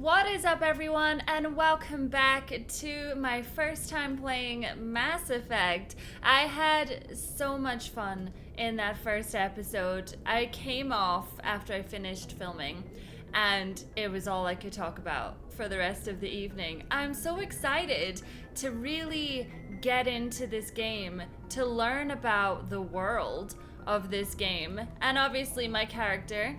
What is up, everyone, and welcome back to my first time playing Mass Effect. I had so much fun in that first episode. I came off after I finished filming, and it was all I could talk about for the rest of the evening. I'm so excited to really get into this game, to learn about the world of this game, and obviously my character.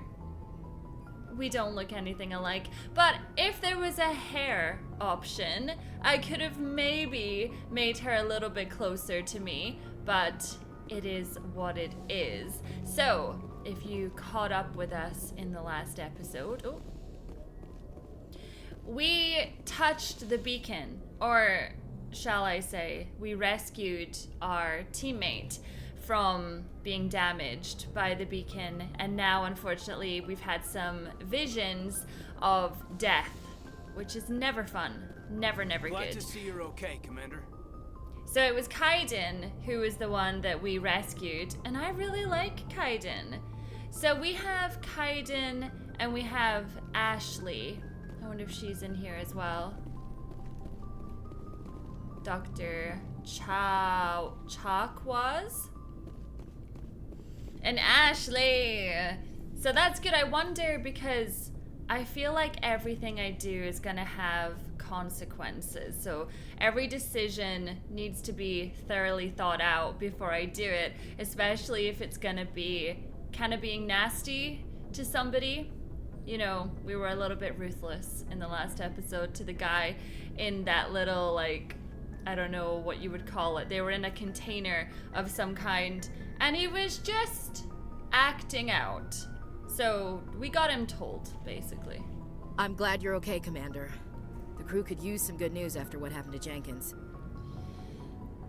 We don't look anything alike, but if there was a hair option, I could have maybe made her a little bit closer to me, but it is what it is. So, if you caught up with us in the last episode, we touched the beacon, or shall I say, we rescued our teammate from being damaged by the beacon, and now unfortunately we've had some visions of death, which is never fun. Never good. Glad to see you're okay, Commander. So it was Kaiden who was the one that we rescued, and I really like Kaiden. So we have Kaiden and we have Ashley. I wonder if she's in here as well. Dr. Chakwas? And Ashley. So that's good. I wonder, because I feel like everything I do is gonna have consequences. So every decision needs to be thoroughly thought out before I do it, especially if it's gonna be kind of being nasty to somebody. You know, we were a little bit ruthless in the last episode to the guy in that little, like, I don't know what you would call it. They were in a container of some kind, and he was just acting out. So we got him told, basically. I'm glad you're okay, Commander. The crew could use some good news after what happened to Jenkins.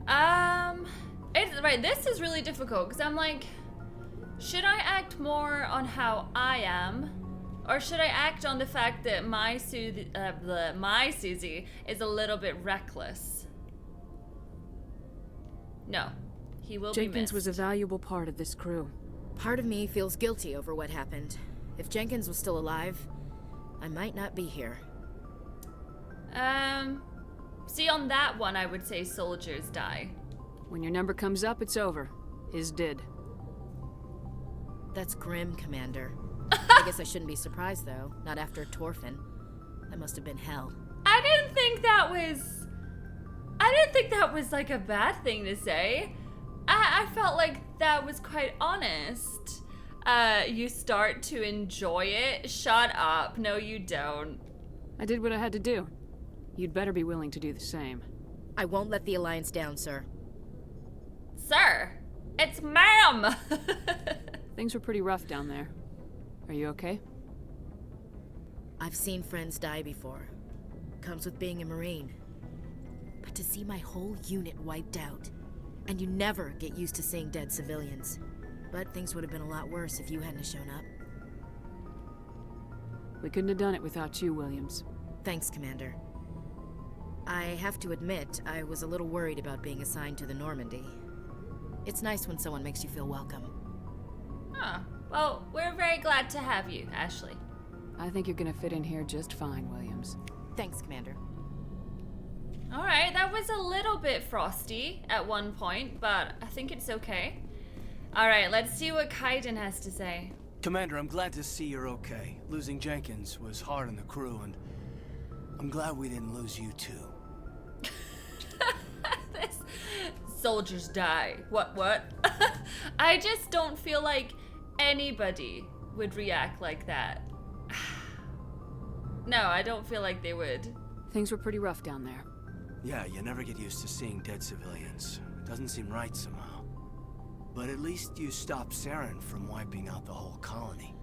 Right, this is really difficult, because I'm like, should I act more on how I am, or should I act on the fact that my Suzy is a little bit reckless? No, he will be missed. Jenkins was a valuable part of this crew. Part of me feels guilty over what happened. If Jenkins was still alive, I might not be here. See, on that one, I would say soldiers die. When your number comes up, it's over. His did. That's grim, Commander. I guess I shouldn't be surprised, though. Not after Torfin. That must have been hell. I didn't think that was like a bad thing to say. I felt like that was quite honest. You start to enjoy it. Shut up. No, you don't. I did what I had to do. You'd better be willing to do the same. I won't let the Alliance down, sir. Sir, it's ma'am. Things were pretty rough down there. Are you okay? I've seen friends die before. Comes with being a Marine. But to see my whole unit wiped out, and you never get used to seeing dead civilians. But things would have been a lot worse if you hadn't shown up. We couldn't have done it without you, Williams. Thanks, Commander. I have to admit, I was a little worried about being assigned to the Normandy. It's nice when someone makes you feel welcome. Huh. Well, we're very glad to have you, Ashley. I think you're gonna fit in here just fine, Williams. Thanks, Commander. Alright, that was a little bit frosty at one point, but I think it's okay. Alright, let's see what Kaiden has to say. Commander, I'm glad to see you're okay. Losing Jenkins was hard on the crew, and I'm glad we didn't lose you too. This soldiers die. What? I just don't feel like anybody would react like that. No, I don't feel like they would. Things were pretty rough down there. Yeah, you never get used to seeing dead civilians. It doesn't seem right somehow. But at least you stopped Saren from wiping out the whole colony.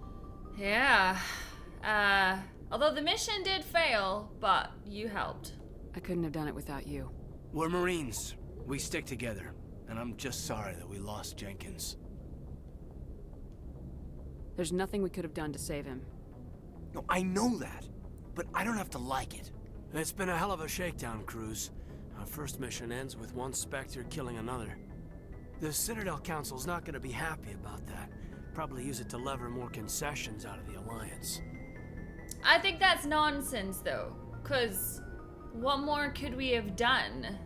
Yeah. Although the mission did fail, but you helped. I couldn't have done it without you. We're Marines. We stick together. And I'm just sorry that we lost Jenkins. There's nothing we could have done to save him. No, I know that. But I don't have to like it. It's been a hell of a shakedown cruise. Our first mission ends with one Spectre killing another. The Citadel Council's not going to be happy about that. Probably use it to lever more concessions out of the Alliance. I think that's nonsense, though. Because what more could we have done?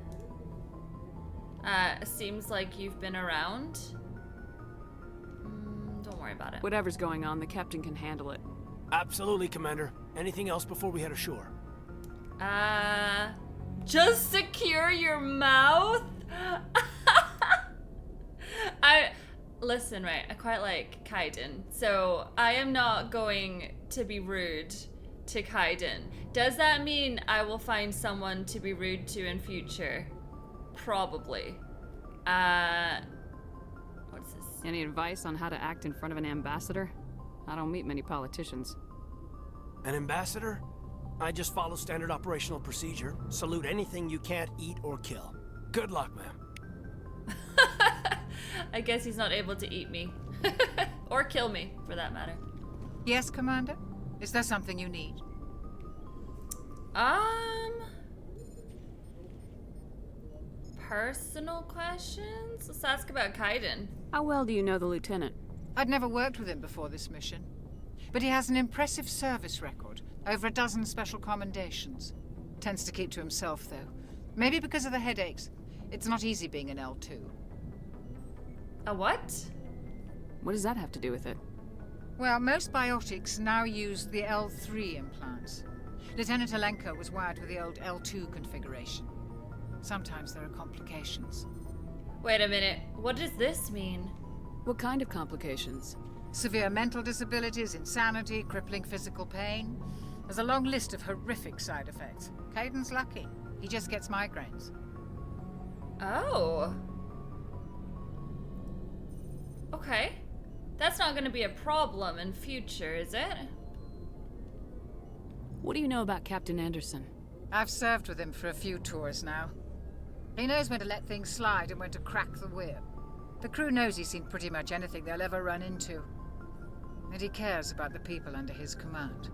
Seems like you've been around. Don't worry about it. Whatever's going on, the captain can handle it. Absolutely, Commander. Anything else before we head ashore? Just secure your mouth? Listen, right, I quite like Kaiden, so I am not going to be rude to Kaiden. Does that mean I will find someone to be rude to in future? Probably. What's this? Any advice on how to act in front of an ambassador? I don't meet many politicians. An ambassador? I just follow standard operational procedure. Salute anything you can't eat or kill. Good luck, ma'am. I guess he's not able to eat me. Or kill me, for that matter. Yes, Commander? Is there something you need? Personal questions? Let's ask about Kaiden. How well do you know the lieutenant? I'd never worked with him before this mission. But he has an impressive service record. Over a dozen special commendations. Tends to keep to himself, though. Maybe because of the headaches. It's not easy being an L2. A what? What does that have to do with it? Well, most biotics now use the L3 implants. Lieutenant Alenka was wired with the old L2 configuration. Sometimes there are complications. Wait a minute. What does this mean? What kind of complications? Severe mental disabilities, insanity, crippling physical pain. There's a long list of horrific side effects. Kaiden's lucky. He just gets migraines. Oh. Okay. That's not going to be a problem in future, is it? What do you know about Captain Anderson? I've served with him for a few tours now. He knows when to let things slide and when to crack the whip. The crew knows he's seen pretty much anything they'll ever run into. And he cares about the people under his command.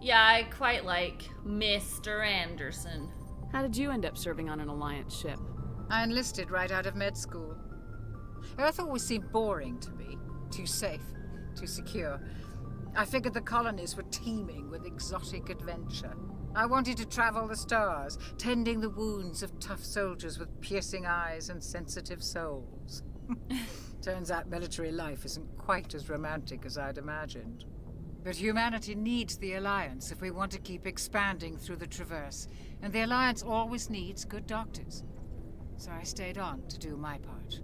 Yeah, I quite like Mr. Anderson. How did you end up serving on an Alliance ship? I enlisted right out of med school. Earth always seemed boring to me. Too safe, too secure. I figured the colonies were teeming with exotic adventure. I wanted to travel the stars, tending the wounds of tough soldiers with piercing eyes and sensitive souls. Turns out military life isn't quite as romantic as I'd imagined. But humanity needs the Alliance if we want to keep expanding through the Traverse, and the Alliance always needs good doctors. So I stayed on to do my part.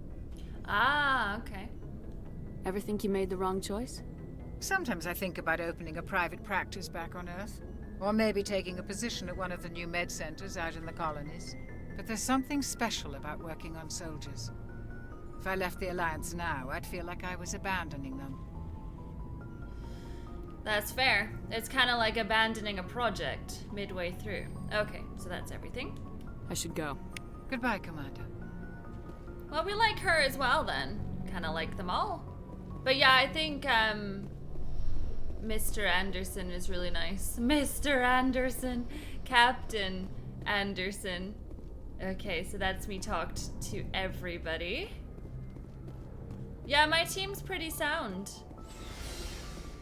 Ah, okay. Ever think you made the wrong choice? Sometimes I think about opening a private practice back on Earth. Or maybe taking a position at one of the new med centers out in the colonies. But there's something special about working on soldiers. If I left the Alliance now, I'd feel like I was abandoning them. That's fair. It's kind of like abandoning a project midway through. Okay, so that's everything. I should go. Goodbye, Commander. Well, we like her as well then. Kind of like them all. But yeah, I think Mr. Anderson is really nice. Mr. Anderson. Captain Anderson. Okay, so that's me talked to everybody. Yeah, my team's pretty sound.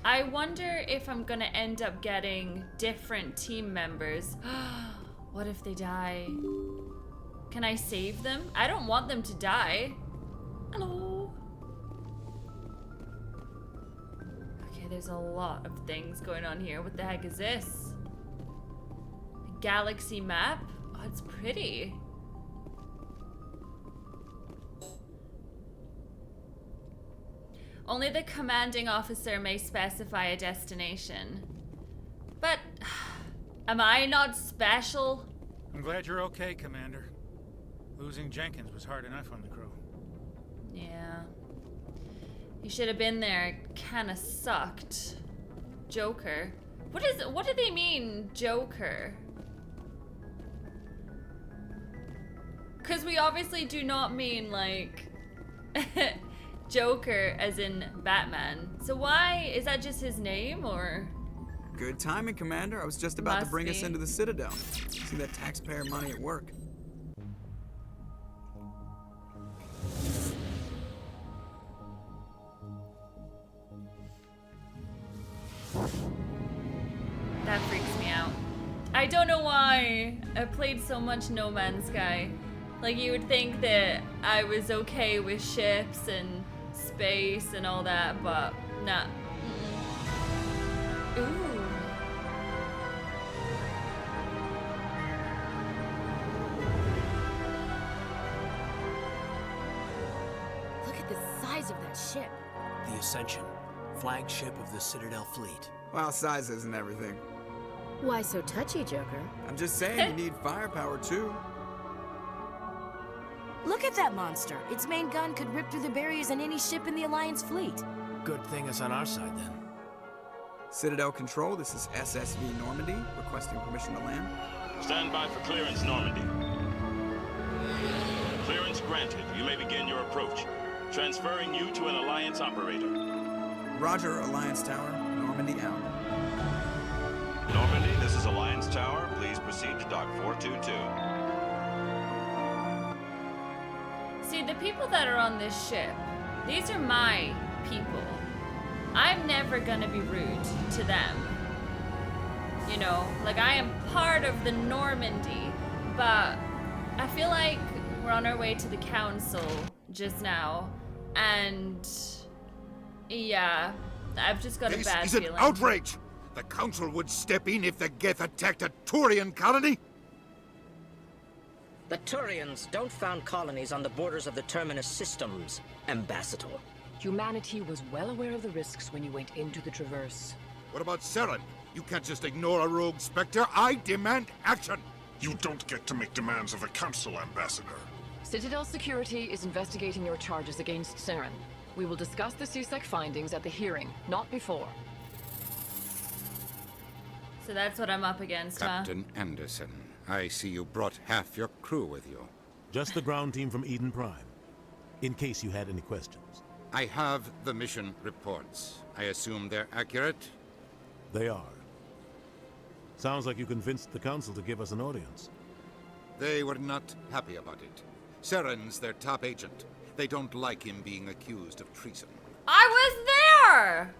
I wonder if I'm gonna end up getting different team members. What if they die? Can I save them? I don't want them to die. Hello. Okay, there's a lot of things going on here. What the heck is this? A galaxy map? Oh, it's pretty. Only the commanding officer may specify a destination. But, am I not special? I'm glad you're okay, Commander. Losing Jenkins was hard enough on the crew. Yeah. He should have been there. It kinda sucked. Joker. What do they mean, Joker? Because we obviously do not mean, like, Joker as in Batman. So why? Is that just his name, or? Good timing, Commander. I was just about to bring us be. into the Citadel. See that taxpayer money at work. I don't know why I played so much No Man's Sky. Like, you would think that I was okay with ships and space and all that, but nah. Ooh. Look at the size of that ship. The Ascension, flagship of the Citadel fleet. Well, size isn't everything. Why so touchy, Joker? I'm just saying you need firepower too. Look at that monster. Its main gun could rip through the barriers in any ship in the Alliance fleet. Good thing it's on our side then. Citadel Control, this is SSV Normandy, requesting permission to land. Stand by for clearance, Normandy. Clearance granted. You may begin your approach. Transferring you to an Alliance operator. Roger, Alliance Tower. Normandy out. Normandy, this is Alliance Tower. Please proceed to Dock 422. See, the people that are on this ship, these are my people. I'm never gonna be rude to them. You know, like, I am part of the Normandy, but I feel like we're on our way to the council just now, and yeah, I've just got a bad This is feeling. an outrage! The Council would step in if the Geth attacked a Turian colony? The Turians don't found colonies on the borders of the Terminus systems, Ambassador. Humanity was well aware of the risks when you went into the Traverse. What about Saren? You can't just ignore a rogue Spectre. I demand action! You don't get to make demands of the Council, Ambassador. Citadel Security is investigating your charges against Saren. We will discuss the CSEC findings at the hearing, not before. So that's what I'm up against, Captain Anderson, I see you brought half your crew with you. Just the ground team from Eden Prime, in case you had any questions. I have the mission reports. I assume they're accurate? They are. Sounds like you convinced the Council to give us an audience. They were not happy about it. Saren's their top agent. They don't like him being accused of treason. I was there!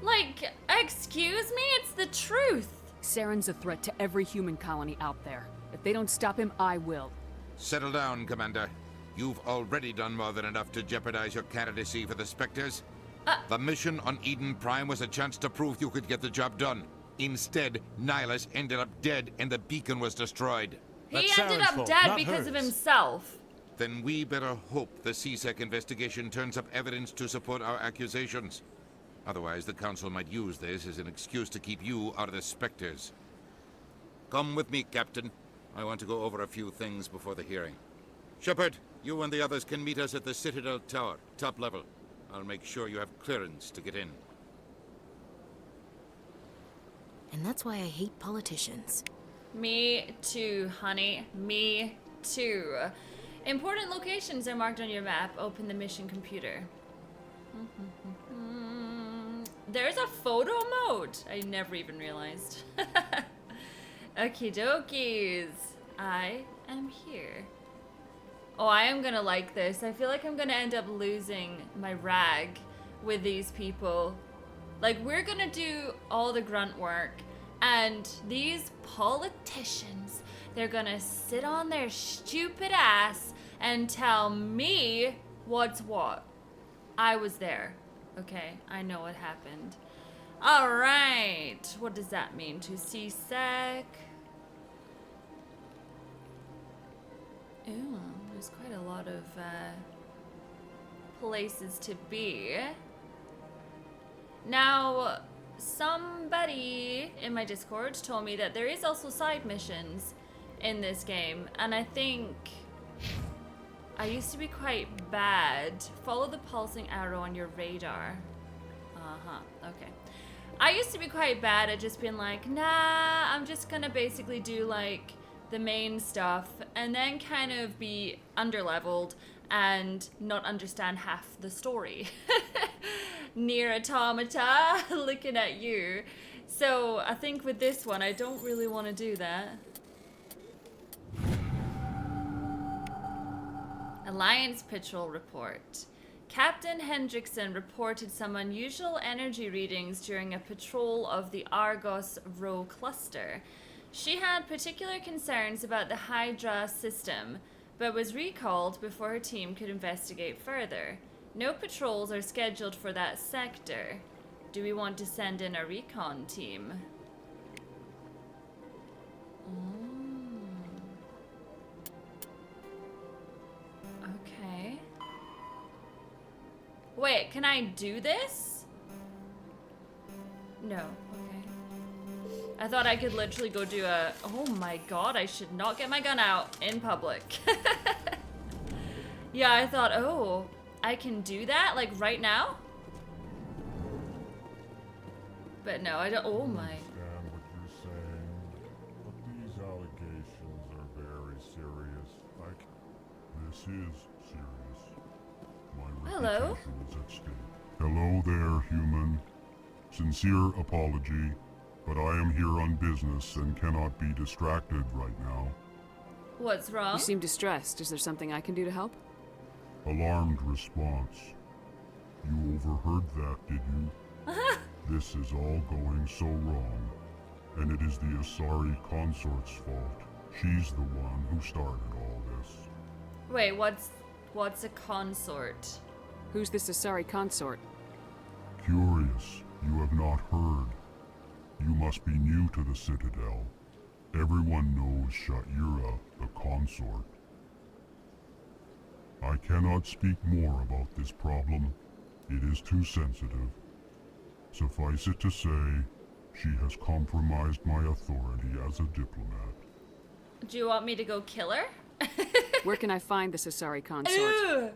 Like, excuse me? It's the truth. Saren's a threat to every human colony out there. If they don't stop him, I will. Settle down, Commander. You've already done more than enough to jeopardize your candidacy for the Spectres. The mission on Eden Prime was a chance to prove you could get the job done. Instead, Nihilus ended up dead and the beacon was destroyed. He ended up dead because of himself. Then we better hope the CSEC investigation turns up evidence to support our accusations. Otherwise, the Council might use this as an excuse to keep you out of the Spectres. Come with me, Captain. I want to go over a few things before the hearing. Shepard, you and the others can meet us at the Citadel Tower, top level. I'll make sure you have clearance to get in. And that's why I hate politicians. Me too, honey. Me too. Important locations are marked on your map. Open the mission computer. There's a photo mode. I never even realized. Okie dokies. I am here. Oh, I am gonna like this. I feel like I'm gonna end up losing my rag with these people. Like, we're gonna do all the grunt work, and these politicians, they're gonna sit on their stupid ass and tell me what's what. I was there. Okay, I know what happened. Alright, what does that mean? To CSEC? Ooh, there's quite a lot of places to be. Now, somebody in my Discord told me that there is also side missions in this game, and I think I used to be quite bad. Follow the pulsing arrow on your radar. Okay. I used to be quite bad at just being like, nah, I'm just gonna basically do like the main stuff and then kind of be underleveled and not understand half the story. Near Automata, looking at you. So I think with this one, I don't really want to do that. Alliance Patrol Report. Captain Hendrickson reported some unusual energy readings during a patrol of the Argos Row cluster. She had particular concerns about the Hydra system, but was recalled before her team could investigate further. No patrols are scheduled for that sector. Do we want to send in a recon team? Okay. Wait, can I do this? No. Okay. I thought I could literally go do a... Oh my god, I should not get my gun out in public. Yeah, I thought, oh, I can do that, like, right now? But no, I don't... Oh my... I understand what you're saying, but these allegations are very serious. This is serious. My Hello? reputation is at stake. Hello there, human. Sincere apology, but I am here on business and cannot be distracted right now. What's wrong? You seem distressed. Is there something I can do to help? Alarmed response. You overheard that, did you? This is all going so wrong, and it is the Asari consort's fault. She's the one who started all this. Wait, what's a consort? Who's this Asari consort? Curious, you have not heard. You must be new to the Citadel. Everyone knows Sha'ira, the consort. I cannot speak more about this problem. It is too sensitive. Suffice it to say, she has compromised my authority as a diplomat. Do you want me to go kill her? Where can I find this Asari consort? Ew.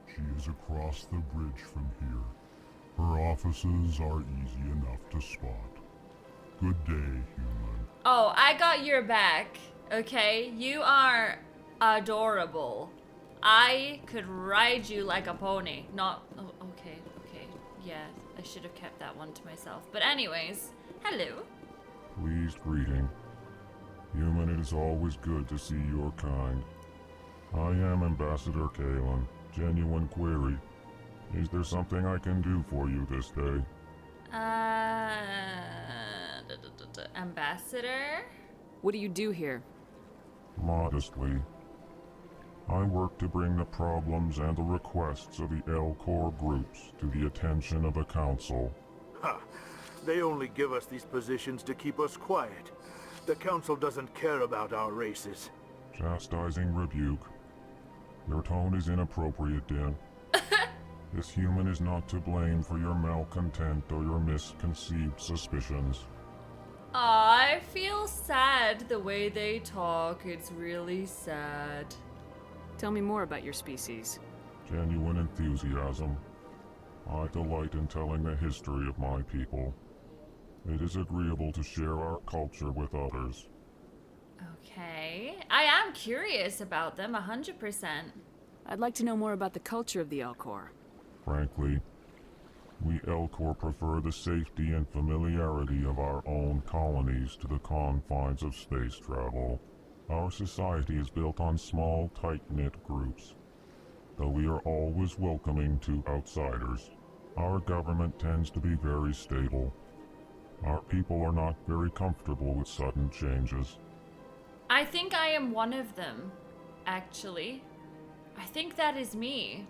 She is across the bridge from here. Her offices are easy enough to spot. Good day, human. Oh, I got your back, okay? You are adorable. I could ride you like a pony. Not... Oh, okay. Yeah, I should have kept that one to myself. But anyways, hello. Pleased greeting. Human, it is always good to see your kind. I am Ambassador Kalen. Genuine query. Is there something I can do for you this day? Ambassador? What do you do here? Modestly. I work to bring the problems and the requests of the L-Corps groups to the attention of the Council. Ha! They only give us these positions to keep us quiet. The Council doesn't care about our races. Chastising rebuke. Your tone is inappropriate, Din. This human is not to blame for your malcontent or your misconceived suspicions. Aw, I feel sad the way they talk. It's really sad. Tell me more about your species. Genuine enthusiasm. I delight in telling the history of my people. It is agreeable to share our culture with others. Okay. I am curious about them, 100%. I'd like to know more about the culture of the L-Corps. Frankly, we L-Corps prefer the safety and familiarity of our own colonies to the confines of space travel. Our society is built on small, tight-knit groups, though we are always welcoming to outsiders. Our government tends to be very stable. Our people are not very comfortable with sudden changes. I think I am one of them, actually. I think that is me.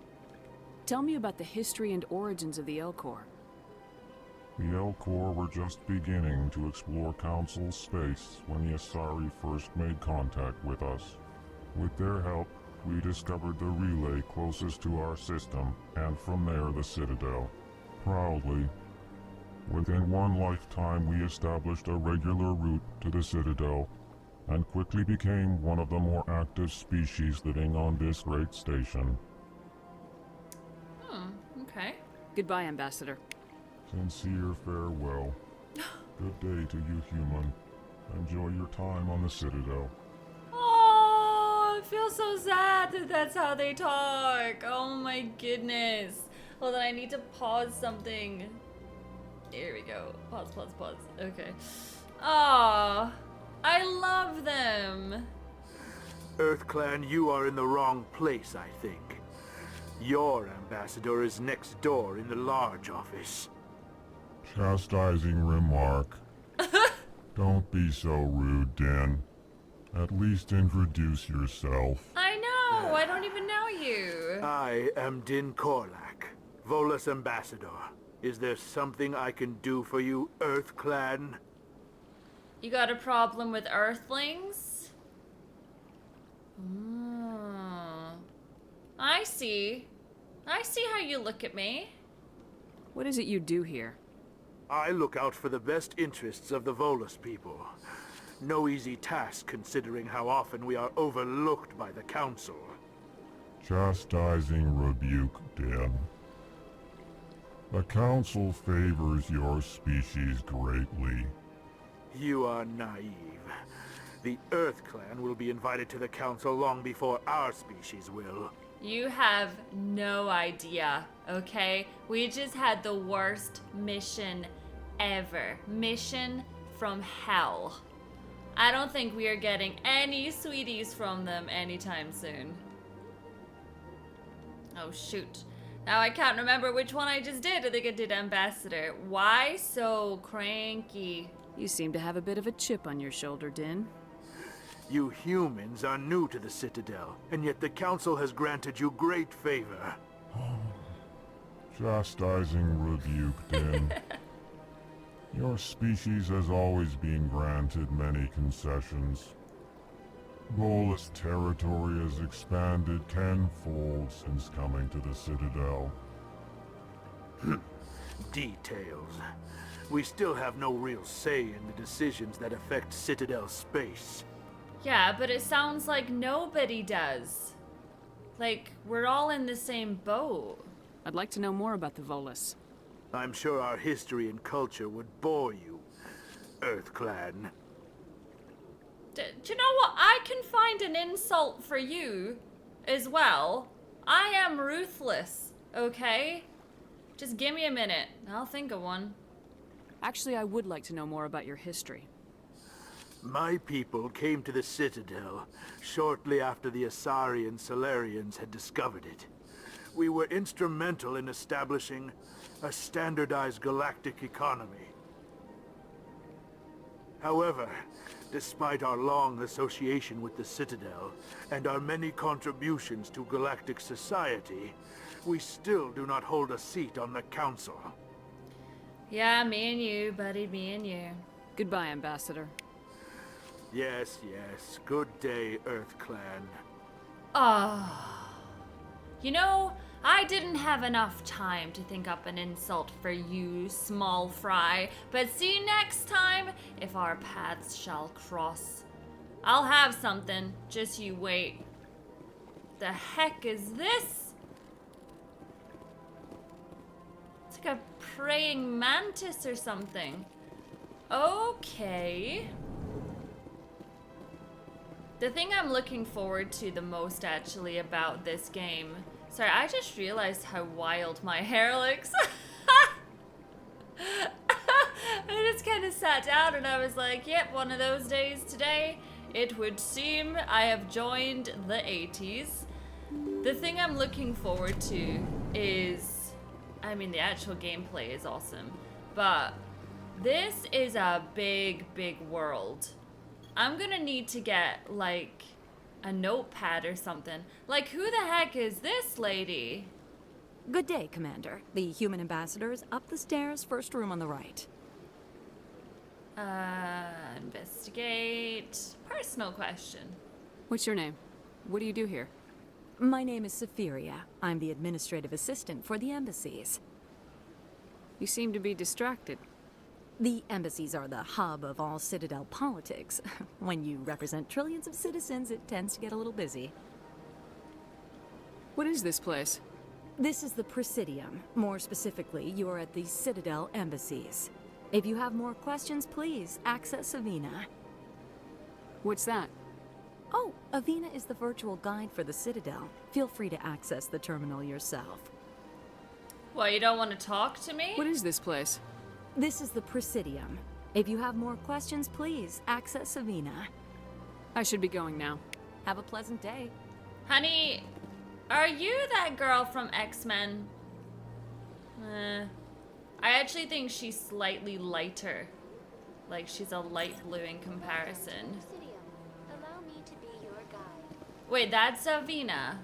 Tell me about the history and origins of the L-Corps. The L-Corps were just beginning to explore Council space when the Asari first made contact with us. With their help, we discovered the relay closest to our system, and from there the Citadel. Proudly, within one lifetime we established a regular route to the Citadel, and quickly became one of the more active species living on this great station. Okay. Goodbye, Ambassador. Sincere farewell. Good day to you, human. Enjoy your time on the Citadel. Oh, I feel so sad that that's how they talk. Oh my goodness. Hold on, I need to pause something. Here we go. Pause. Okay. Oh, I love them. EarthClan, you are in the wrong place, I think. Your ambassador is next door in the large office. Chastising remark. Don't be so rude, Dan. At least introduce yourself. I know! I don't even know you. I am Din Korlak, Volus Ambassador. Is there something I can do for you, Earth Clan? You got a problem with Earthlings? I see. I see how you look at me. What is it you do here? I look out for the best interests of the Volus people. No easy task considering how often we are overlooked by the Council. Chastising rebuke, Dan. The Council favors your species greatly. You are naive. The Earth Clan will be invited to the Council long before our species will. You have no idea, okay? We just had the worst mission ever. Mission from hell. I don't think we are getting any sweeties from them anytime soon. Oh shoot. Now I can't remember which one I just did. I think I did Ambassador. Why so cranky? You seem to have a bit of a chip on your shoulder, Din. You humans are new to the Citadel, and yet the Council has granted you great favor. Chastising rebuke, Din. Your species has always been granted many concessions. Volus territory has expanded tenfold since coming to the Citadel. Details. We still have no real say in the decisions that affect Citadel space. Yeah, but it sounds like nobody does. Like, we're all in the same boat. I'd like to know more about the Volus. I'm sure our history and culture would bore you, Earth Clan. Do you know what? I can find an insult for you as well. I am ruthless, okay? Just give me a minute. I'll think of one. Actually, I would like to know more about your history. My people came to the Citadel shortly after the Asari and Solarians had discovered it. We were instrumental in establishing a standardized galactic economy. However, despite our long association with the Citadel and our many contributions to galactic society, we still do not hold a seat on the Council. Yeah, me and you, buddy, me and you. Goodbye, Ambassador. Yes, yes. Good day, Earth Clan. Ah. You know, I didn't have enough time to think up an insult for you, small fry, but see next time if our paths shall cross. I'll have something, just you wait. The heck is this? It's like a praying mantis or something. Okay. The thing I'm looking forward to the most actually about this game. Sorry, I just realized how wild my hair looks. I just kind of sat down and I was like, yep, one of those days today. It would seem I have joined the 80s. The thing I'm looking forward to is, I mean, the actual gameplay is awesome, but this is a big, big world. I'm gonna need to get, like, a notepad or something. Like, who the heck is this lady? Good day, Commander. The human ambassador is up the stairs, first room on the right. Investigate. Personal question. What's your name? What do you do here? My name is Saphiria. I'm the administrative assistant for the embassies. You seem to be distracted. The embassies are the hub of all Citadel politics. When you represent trillions of citizens, it tends to get a little busy. What is this place? This is the Presidium. More specifically, you are at the Citadel embassies. If you have more questions, please access Avina. What's that? Oh, Avina is the virtual guide for the Citadel. Feel free to access the terminal yourself. Well, you don't want to talk to me? What is this place? This is the Presidium. If you have more questions, please access Avina. I should be going now. Have a pleasant day. Honey, are you that girl from X-Men? I actually think she's slightly lighter like she's a light blue in comparison. Allow me to be your guide. Wait, that's Avina.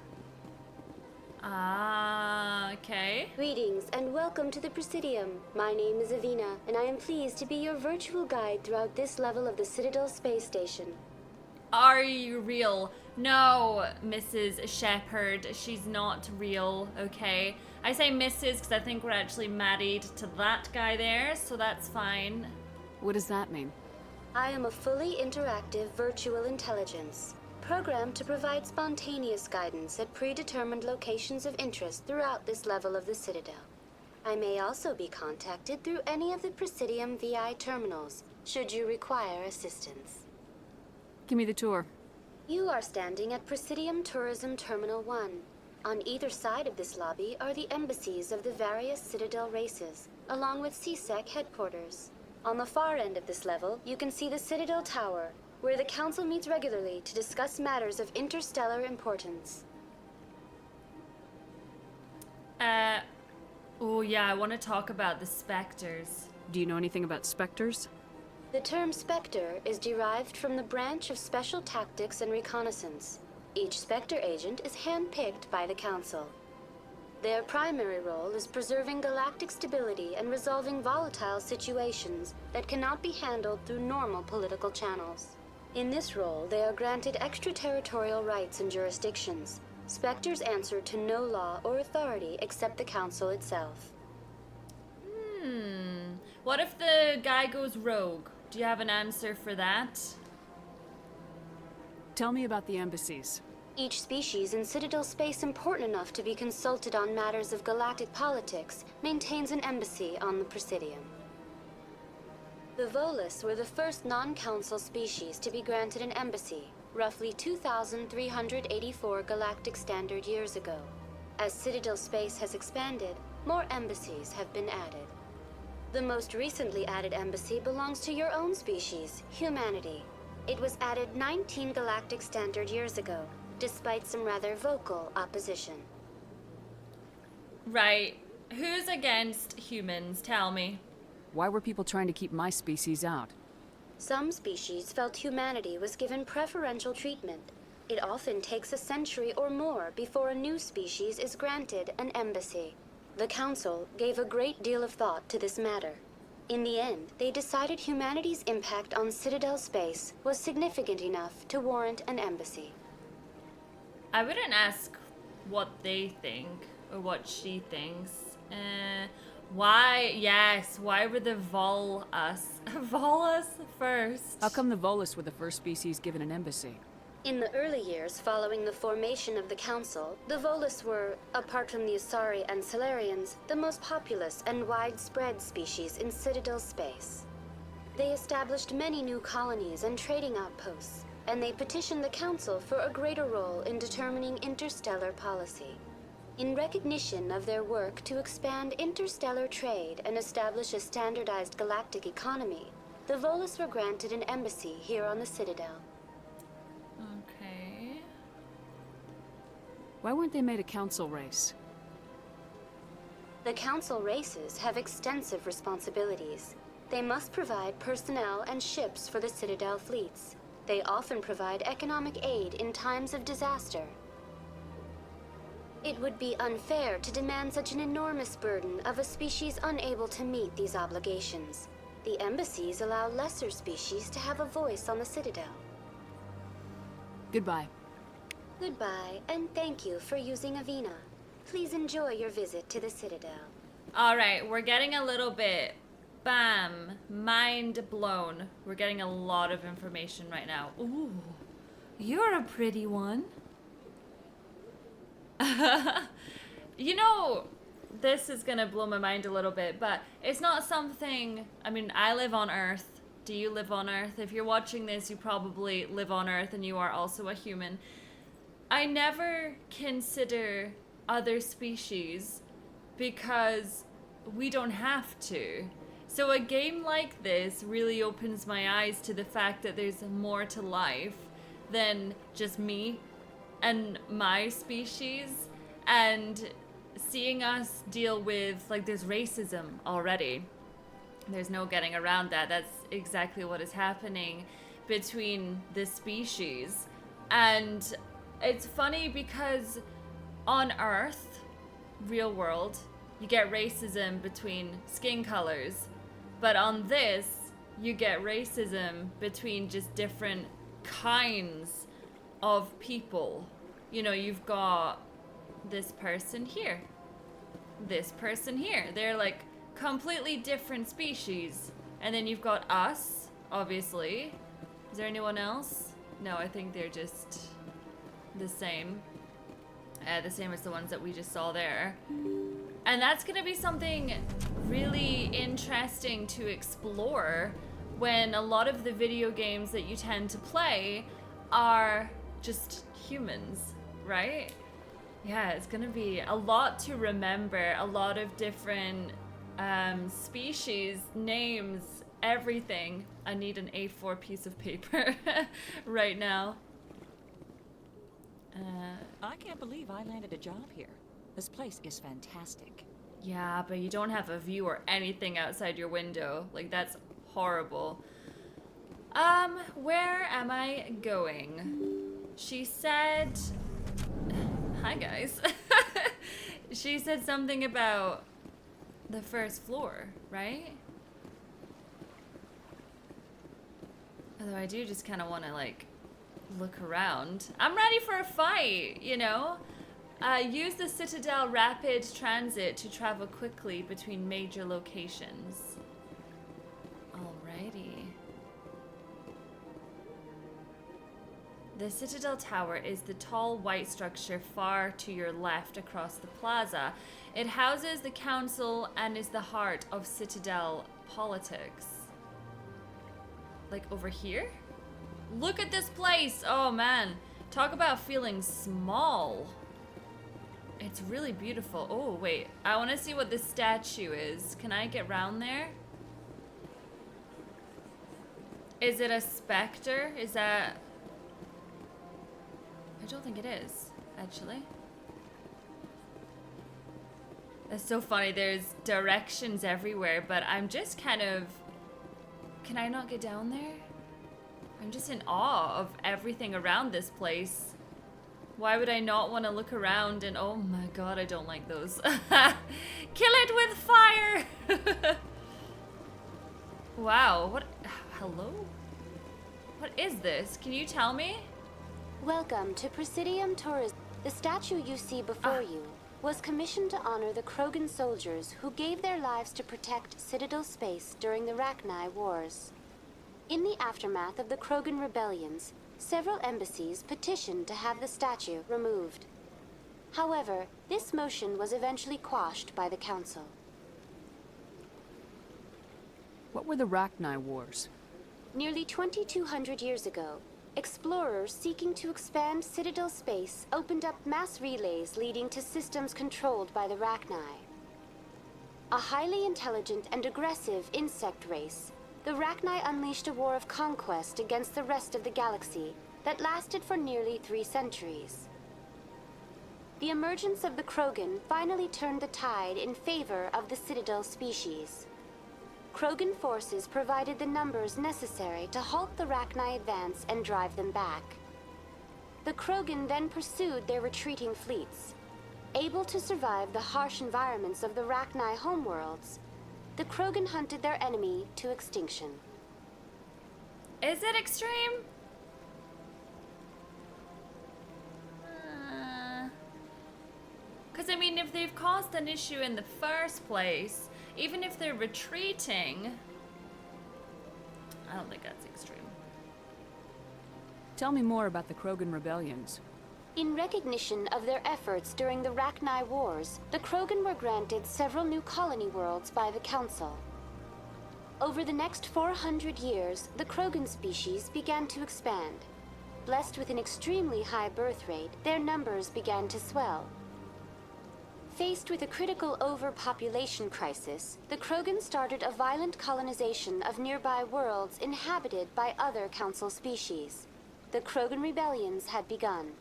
Ah, okay. Greetings and welcome to the Presidium. My name is Avina, and I am pleased to be your virtual guide throughout this level of the Citadel space station. Are you real? No, Mrs. Shepherd, she's not real, okay? I say Mrs. because I think we're actually married to that guy there, so that's fine. What does that mean? I am a fully interactive virtual intelligence, programmed to provide spontaneous guidance at predetermined locations of interest throughout this level of the Citadel. I may also be contacted through any of the Presidium VI terminals, should you require assistance. Give me the tour. You are standing at Presidium Tourism Terminal 1. On either side of this lobby are the embassies of the various Citadel races, along with CSEC headquarters. On the far end of this level, you can see the Citadel Tower, where the Council meets regularly to discuss matters of interstellar importance. Oh yeah, I want to talk about the Spectres. Do you know anything about Spectres? The term Spectre is derived from the branch of Special Tactics and Reconnaissance. Each Spectre agent is handpicked by the Council. Their primary role is preserving galactic stability and resolving volatile situations that cannot be handled through normal political channels. In this role, they are granted extraterritorial rights and jurisdictions. Spectres answer to no law or authority except the Council itself. What if the guy goes rogue? Do you have an answer for that? Tell me about the embassies. Each species in Citadel space important enough to be consulted on matters of galactic politics maintains an embassy on the Presidium. The Volus were the first non-council species to be granted an embassy, roughly 2,384 galactic standard years ago. As Citadel space has expanded, more embassies have been added. The most recently added embassy belongs to your own species, humanity. It was added 19 galactic standard years ago, despite some rather vocal opposition. Right. Who's against humans? Tell me. Why were people trying to keep my species out? Some species felt humanity was given preferential treatment. It often takes a century or more before a new species is granted an embassy. The Council gave a great deal of thought to this matter. In the end, they decided humanity's impact on Citadel space was significant enough to warrant an embassy. I wouldn't ask what they think or what she thinks. Why were the Volus first? How come the Volus were the first species given an embassy? In the early years following the formation of the Council, the Volus were, apart from the Asari and Solarians, the most populous and widespread species in Citadel space. They established many new colonies and trading outposts, and they petitioned the Council for a greater role in determining interstellar policy. In recognition of their work to expand interstellar trade and establish a standardized galactic economy, the Volus were granted an embassy here on the Citadel. Okay. Why weren't they made a council race? The Council races have extensive responsibilities. They must provide personnel and ships for the Citadel fleets. They often provide economic aid in times of disaster. It would be unfair to demand such an enormous burden of a species unable to meet these obligations. The embassies allow lesser species to have a voice on the Citadel. Goodbye. Goodbye, and thank you for using Avina. Please enjoy your visit to the Citadel. Alright, we're getting a little bit, bam, mind blown. We're getting a lot of information right now. Ooh, you're a pretty one. You know, this is gonna blow my mind a little bit, but it's not something, I mean, I live on Earth. Do you live on Earth? If you're watching this, you probably live on Earth and you are also a human. I never consider other species because we don't have to. So a game like this really opens my eyes to the fact that there's more to life than just me and my species, and seeing us deal with, like, there's racism already. There's no getting around that. That's exactly what is happening between the species. And it's funny because on Earth, real world, you get racism between skin colors. But on this, you get racism between just different kinds of people. You know, you've got this person here, this person here. They're like completely different species. And then you've got us, obviously. Is there anyone else? No, I think they're just the same. The same as the ones that we just saw there. And that's gonna be something really interesting to explore when a lot of the video games that you tend to play are just humans, right? Yeah, it's gonna be a lot to remember, a lot of different species, names, everything. I need an A4 piece of paper right now. I can't believe I landed a job here. This place is fantastic. Yeah, but you don't have a view or anything outside your window. Like, that's horrible. Where am I going? She said... Hi, guys. She said something about the first floor, right? Although I do just kind of want to, like, look around. I'm ready for a fight, you know? Use the Citadel Rapid Transit to travel quickly between major locations. Alrighty. The Citadel Tower is the tall white structure far to your left across the plaza. It houses the council and is the heart of Citadel politics. Like over here? Look at this place! Oh man, talk about feeling small. It's really beautiful. Oh wait, I want to see what this statue is. Can I get round there? Is it a specter? Is that... I don't think it is, actually. That's so funny. There's directions everywhere, but I'm just kind of... Can I not get down there? I'm just in awe of everything around this place. Why would I not want to look around and... Oh my god, I don't like those. Kill it with fire! Wow, what... Hello? What is this? Can you tell me? Welcome to Presidium Tourism. The statue you see before you was commissioned to honor the Krogan soldiers who gave their lives to protect Citadel space during the Rachni Wars. In the aftermath of the Krogan rebellions, several embassies petitioned to have the statue removed. However, this motion was eventually quashed by the Council. What were the Rachni Wars? Nearly 2,200 years ago, explorers seeking to expand Citadel space opened up mass relays leading to systems controlled by the Rachni. A highly intelligent and aggressive insect race, the Rachni unleashed a war of conquest against the rest of the galaxy that lasted for nearly 3 centuries. The emergence of the Krogan finally turned the tide in favor of the Citadel species. Krogan forces provided the numbers necessary to halt the Rachni advance and drive them back. The Krogan then pursued their retreating fleets. Able to survive the harsh environments of the Rachni homeworlds, the Krogan hunted their enemy to extinction. Is it extreme? Because, I mean, if they've caused an issue in the first place, even if they're retreating, I don't think that's extreme. Tell me more about the Krogan rebellions. In recognition of their efforts during the Rachni Wars, the Krogan were granted several new colony worlds by the Council. Over the next 400 years, the Krogan species began to expand. Blessed with an extremely high birth rate, their numbers began to swell. Faced with a critical overpopulation crisis, the Krogan started a violent colonization of nearby worlds inhabited by other Council species. The Krogan rebellions had begun.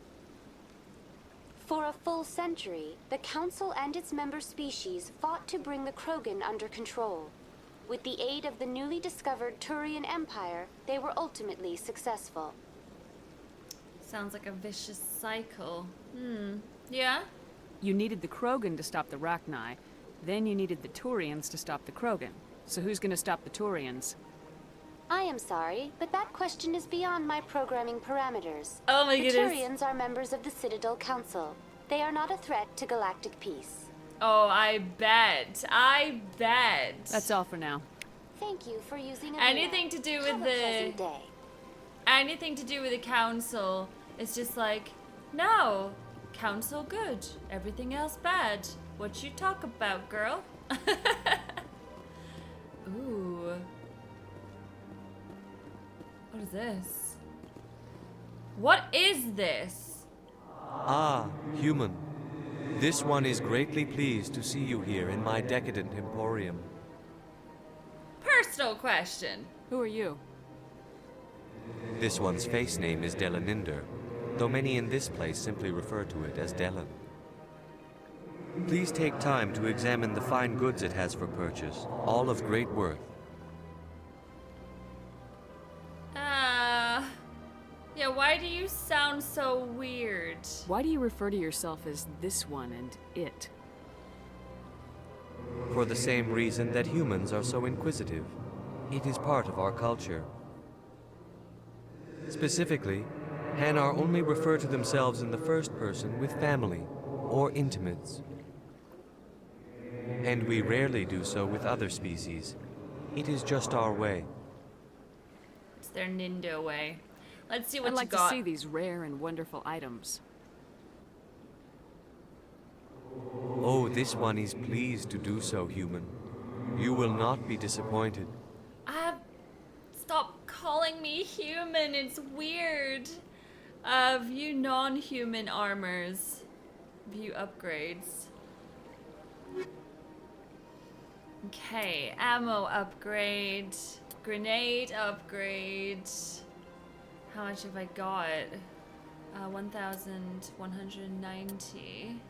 For a full century, the Council and its member species fought to bring the Krogan under control. With the aid of the newly discovered Turian Empire, they were ultimately successful. Sounds like a vicious cycle. Yeah? You needed the Krogan to stop the Rachni. Then you needed the Turians to stop the Krogan. So who's gonna stop the Turians? I am sorry, but that question is beyond my programming parameters. Oh my goodness. The Turians are members of the Citadel Council. They are not a threat to galactic peace. Oh, I bet. I bet. That's all for now. Thank you for using anything to do with the anything to do with the council is just like, no, council good, everything else bad. What you talk about, girl? Ooh. What is this? What is this? Ah, human. This one is greatly pleased to see you here in my decadent emporium. Personal question. Who are you? This one's face name is Delaninder, though many in this place simply refer to it as Delan. Please take time to examine the fine goods it has for purchase, all of great worth. Yeah, why do you sound so weird? Why do you refer to yourself as this one and it? For the same reason that humans are so inquisitive. It is part of our culture. Specifically, Hanar only refer to themselves in the first person with family or intimates. And we rarely do so with other species. It is just our way. It's their Nindo way. Let's see what I'd like you got. to see these rare and wonderful items. Oh, this one is pleased to do so, human. You will not be disappointed. Stop calling me human, it's weird. View non-human armors. View upgrades. Okay, ammo upgrade. Grenade upgrade. How much have I got? 1,190.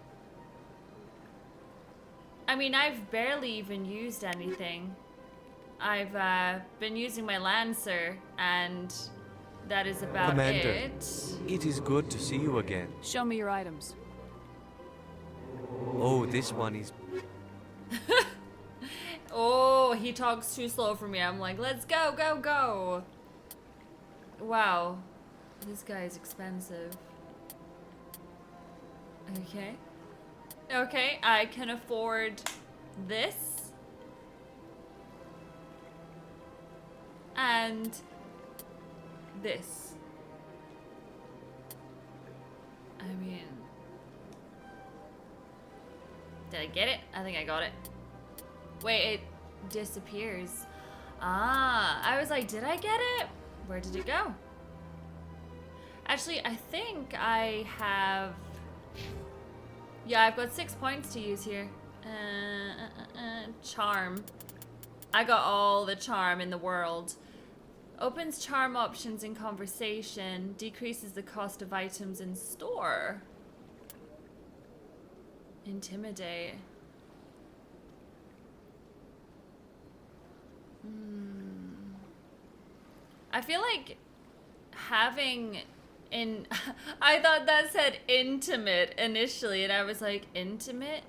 I mean, I've barely even used anything. I've been using my Lancer, and that is about Commander, it. It is good to see you again. Show me your items. Oh, this one is... Oh, he talks too slow for me. I'm like, let's go, go, go. Wow. This guy is expensive. Okay. Okay, I can afford this. And this. I mean... Did I get it? I think I got it. Wait, it disappears. Ah, I was like, did I get it? Where did it go? Actually, I think I have... Yeah, I've got 6 points to use here. Charm. I got all the charm in the world. Opens charm options in conversation. Decreases the cost of items in store. Intimidate. I feel like having in I thought that said intimate initially, and I was like, intimate?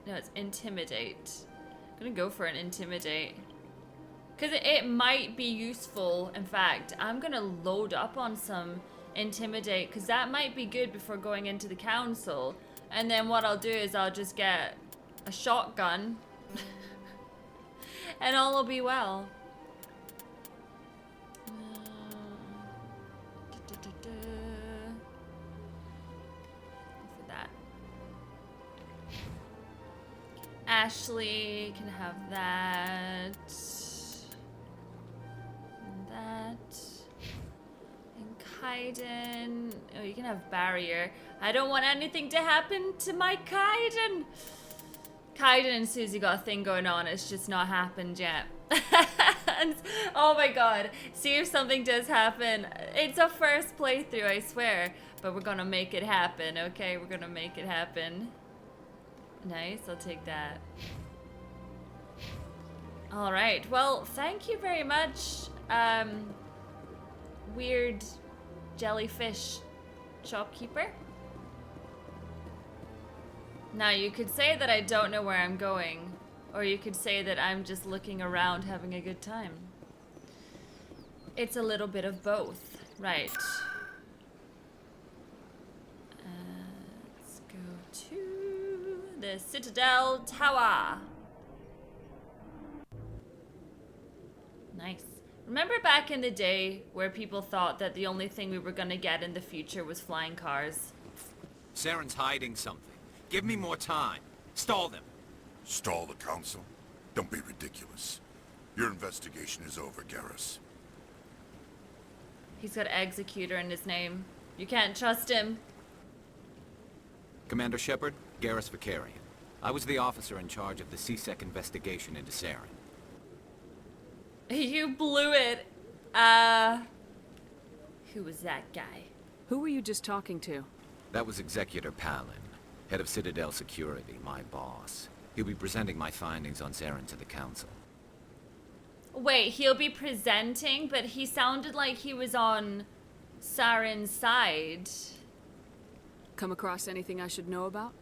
No, it's intimidate. I'm gonna go for an intimidate. Because it might be useful. In fact, I'm gonna load up on some intimidate, because that might be good before going into the council. And then what I'll do is I'll just get a shotgun and all will be well. For that. Ashley can have that. And that. And Kaiden. Oh, you can have barrier. I don't want anything to happen to my Kaiden. Kaiden and Suzy got a thing going on. It's just not happened yet. And, oh my god. See if something does happen. It's a first playthrough, I swear. But we're gonna make it happen, okay? We're gonna make it happen. Nice, I'll take that. All right. Well, thank you very much, weird jellyfish shopkeeper. Now, you could say that I don't know where I'm going, or you could say that I'm just looking around having a good time. It's a little bit of both, right? Let's go to the Citadel Tower. Nice. Remember back in the day where people thought that the only thing we were gonna get in the future was flying cars? Saren's hiding something. Give me more time. Stall them. Stall the council? Don't be ridiculous. Your investigation is over, Garrus. He's got Executor in his name. You can't trust him. Commander Shepard, Garrus Vicarian. I was the officer in charge of the CSEC investigation into Saren. You blew it. Who was that guy? Who were you just talking to? That was Executor Palin, head of Citadel Security, my boss. He'll be presenting my findings on Saren to the council. Wait, he'll be presenting, but he sounded like he was on Saren's side. Come across anything I should know about?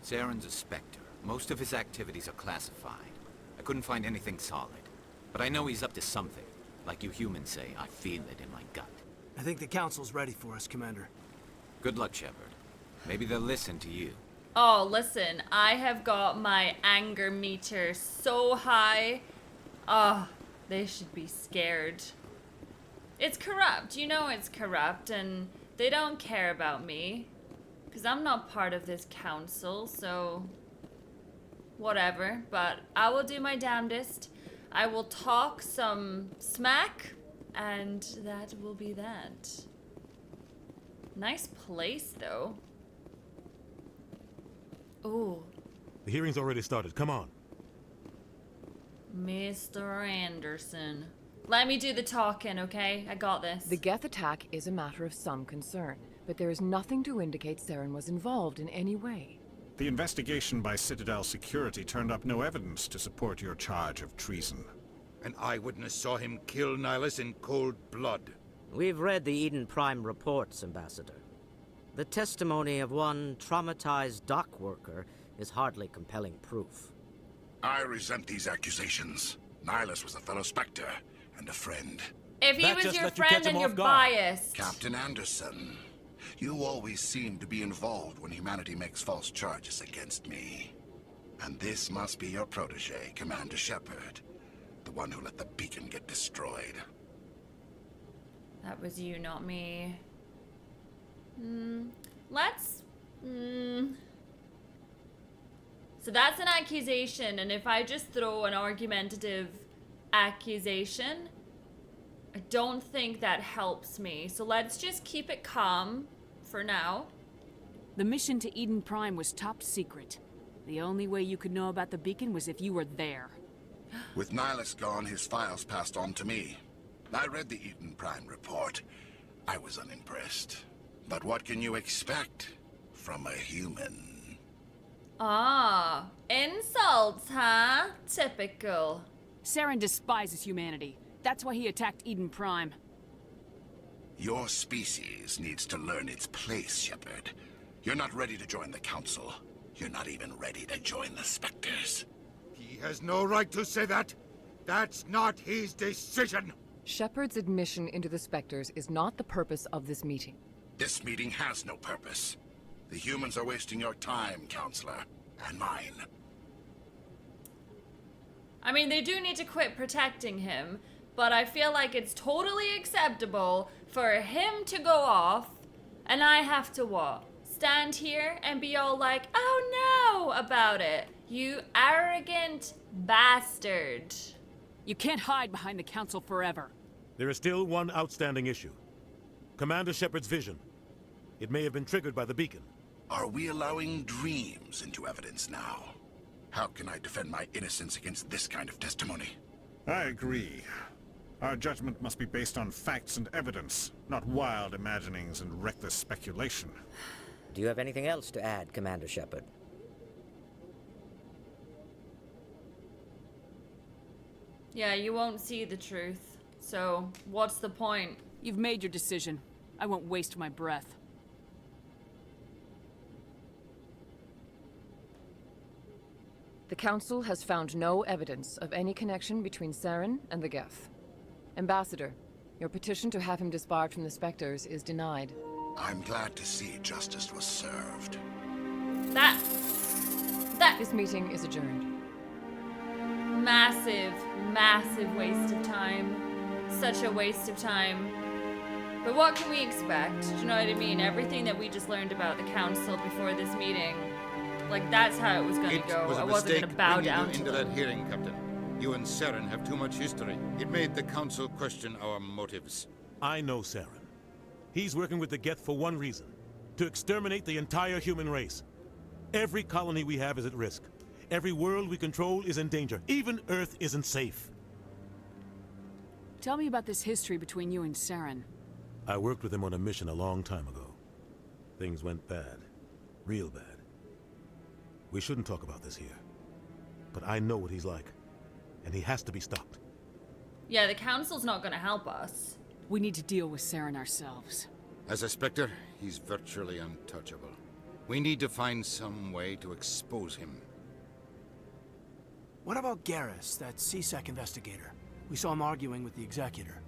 Saren's a Spectre. Most of his activities are classified. I couldn't find anything solid. But I know he's up to something. Like you humans say, I feel it in my gut. I think the council's ready for us, Commander. Good luck, Shepard. Maybe they'll listen to you. Oh, listen, I have got my anger meter so high. Oh, they should be scared. It's corrupt. You know it's corrupt, and they don't care about me. Because I'm not part of this council, so... whatever. But I will do my damnedest. I will talk some smack, and that will be that. Nice place, though. Ooh. The hearing's already started. Come on. Mr. Anderson. Let me do the talking, okay? I got this. The Geth attack is a matter of some concern, but there is nothing to indicate Saren was involved in any way. The investigation by Citadel Security turned up no evidence to support your charge of treason. An eyewitness saw him kill Nihilus in cold blood. We've read the Eden Prime reports, Ambassador. The testimony of one traumatized dock worker is hardly compelling proof. I resent these accusations. Nihilus was a fellow Spectre and a friend. If he was your friend, then you're biased. Captain Anderson, you always seem to be involved when humanity makes false charges against me. And this must be your protege, Commander Shepard. The one who let the beacon get destroyed. That was you, not me. Let's... So that's an accusation, and if I just throw an argumentative accusation, I don't think that helps me. So let's just keep it calm for now. The mission to Eden Prime was top secret. The only way you could know about the beacon was if you were there. With Nihilus gone, his files passed on to me. I read the Eden Prime report. I was unimpressed. But what can you expect from a human? Ah, insults, huh? Typical. Saren despises humanity. That's why he attacked Eden Prime. Your species needs to learn its place, Shepard. You're not ready to join the Council. You're not even ready to join the Spectres. He has no right to say that. That's not his decision. Shepard's admission into the Spectres is not the purpose of this meeting. This meeting has no purpose. The humans are wasting your time, Counselor, and mine. I mean, they do need to quit protecting him, but I feel like it's totally acceptable for him to go off, and I have to what? Stand here and be all like, oh no, about it. You arrogant bastard. You can't hide behind the Council forever. There is still one outstanding issue. Commander Shepard's vision. It may have been triggered by the beacon. Are we allowing dreams into evidence now? How can I defend my innocence against this kind of testimony? I agree. Our judgment must be based on facts and evidence, not wild imaginings and reckless speculation. Do you have anything else to add, Commander Shepard? Yeah, you won't see the truth. So, what's the point? You've made your decision. I won't waste my breath. The Council has found no evidence of any connection between Saren and the Geth. Ambassador, your petition to have him disbarred from the Spectres is denied. I'm glad to see justice was served. This meeting is adjourned. Massive, massive waste of time. Such a waste of time. But what can we expect? Do you know what I mean? Everything that we just learned about the council before this meeting, like that's how it was going to go. I wasn't going to bow down to into them. that hearing, Captain. You and Saren have too much history. It made the Council question our motives. I know Saren. He's working with the Geth for one reason. To exterminate the entire human race. Every colony we have is at risk. Every world we control is in danger. Even Earth isn't safe. Tell me about this history between you and Saren. I worked with him on a mission a long time ago. Things went bad. Real bad. We shouldn't talk about this here. But I know what he's like. And he has to be stopped. Yeah, the council's not going to help us. We need to deal with Saren ourselves. As a Spectre, he's virtually untouchable. We need to find some way to expose him. What about Garrus, that CSEC investigator? We saw him arguing with the executor.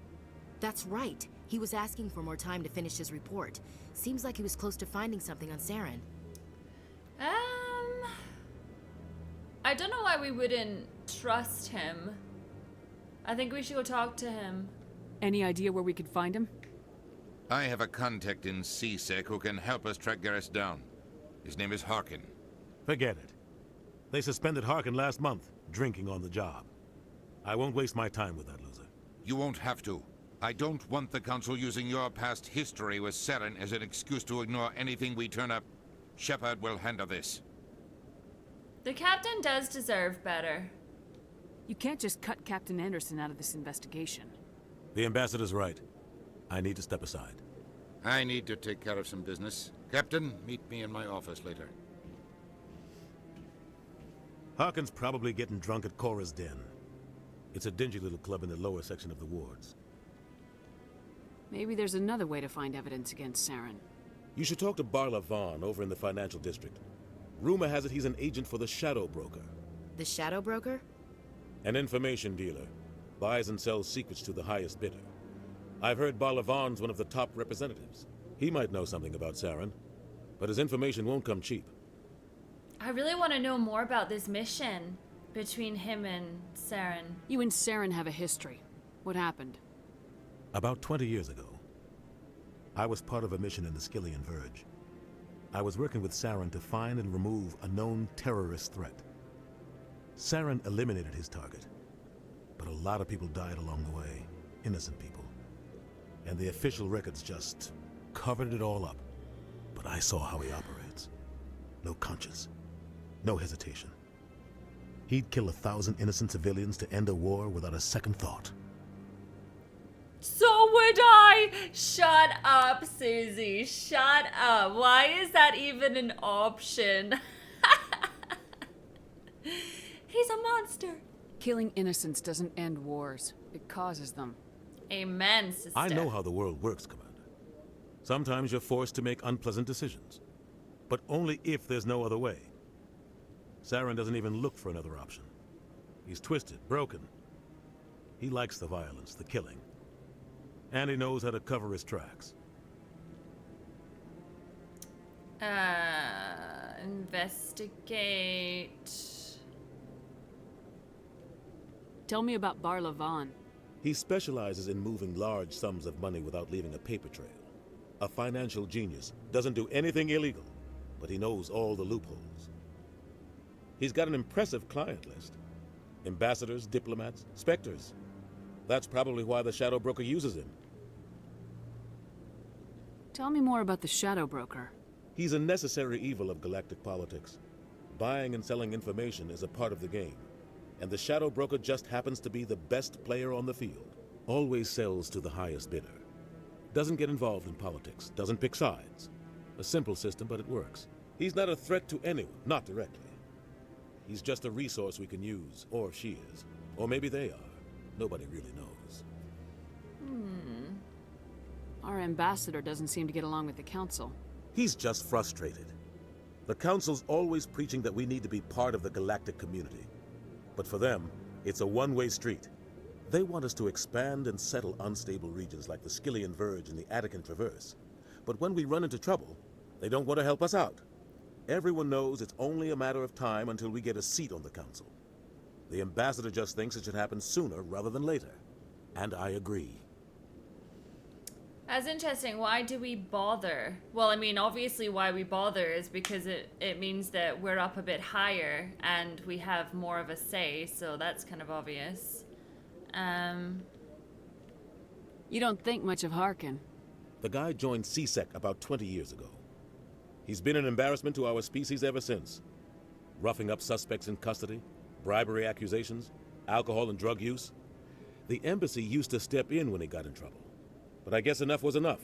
That's right. He was asking for more time to finish his report. Seems like he was close to finding something on Saren. I don't know why we wouldn't trust him. I think we should go talk to him. Any idea where we could find him? I have a contact in CSEC who can help us track Garrus down. His name is Harkin. Forget it. They suspended Harkin last month, drinking on the job. I won't waste my time with that loser. You won't have to. I don't want the Council using your past history with Saren as an excuse to ignore anything we turn up. Shepard will handle this. The captain does deserve better. You can't just cut Captain Anderson out of this investigation. The ambassador's right. I need to step aside. I need to take care of some business. Captain, meet me in my office later. Harkin's probably getting drunk at Cora's Den. It's a dingy little club in the lower section of the wards. Maybe there's another way to find evidence against Saren. You should talk to Barla Vaughn over in the financial district. Rumor has it he's an agent for the Shadow Broker. The Shadow Broker? An information dealer. Buys and sells secrets to the highest bidder. I've heard Barla Vaughn's one of the top representatives. He might know something about Saren, but his information won't come cheap. I really want to know more about this mission between him and Saren. You and Saren have a history. What happened? About 20 years ago, I was part of a mission in the Skillian Verge. I was working with Saren to find and remove a known terrorist threat. Saren eliminated his target, but a lot of people died along the way, innocent people. And the official records just covered it all up. But I saw how he operates. No conscience, no hesitation. He'd kill 1,000 innocent civilians to end a war without a second thought. So would I! Shut up, Suzy. Shut up. Why is that even an option? He's a monster. Killing innocents doesn't end wars. It causes them. Amen, sister. I know how the world works, Commander. Sometimes you're forced to make unpleasant decisions. But only if there's no other way. Saren doesn't even look for another option. He's twisted, broken. He likes the violence, the killing. And he knows how to cover his tracks. Investigate. Tell me about Barla Vaughn. He specializes in moving large sums of money without leaving a paper trail. A financial genius, doesn't do anything illegal, but he knows all the loopholes. He's got an impressive client list. Ambassadors, diplomats, specters. That's probably why the Shadow Broker uses him. Tell me more about the Shadow Broker. He's a necessary evil of galactic politics. Buying and selling information is a part of the game. And the Shadow Broker just happens to be the best player on the field. Always sells to the highest bidder. Doesn't get involved in politics, doesn't pick sides. A simple system, but it works. He's not a threat to anyone, not directly. He's just a resource we can use, or she is. Or maybe they are. Nobody really knows. Our ambassador doesn't seem to get along with the council. He's just frustrated. The council's always preaching that we need to be part of the galactic community. But for them, it's a one-way street. They want us to expand and settle unstable regions like the Skillian Verge and the Attican Traverse. But when we run into trouble, they don't want to help us out. Everyone knows it's only a matter of time until we get a seat on the council. The ambassador just thinks it should happen sooner rather than later. And I agree. That's interesting. Why do we bother? Well, I mean, obviously why we bother is because it means that we're up a bit higher and we have more of a say, so that's kind of obvious. You don't think much of Harkin. The guy joined CSEC about 20 years ago. He's been an embarrassment to our species ever since. Roughing up suspects in custody, bribery accusations, alcohol and drug use. The embassy used to step in when he got in trouble. But I guess enough was enough.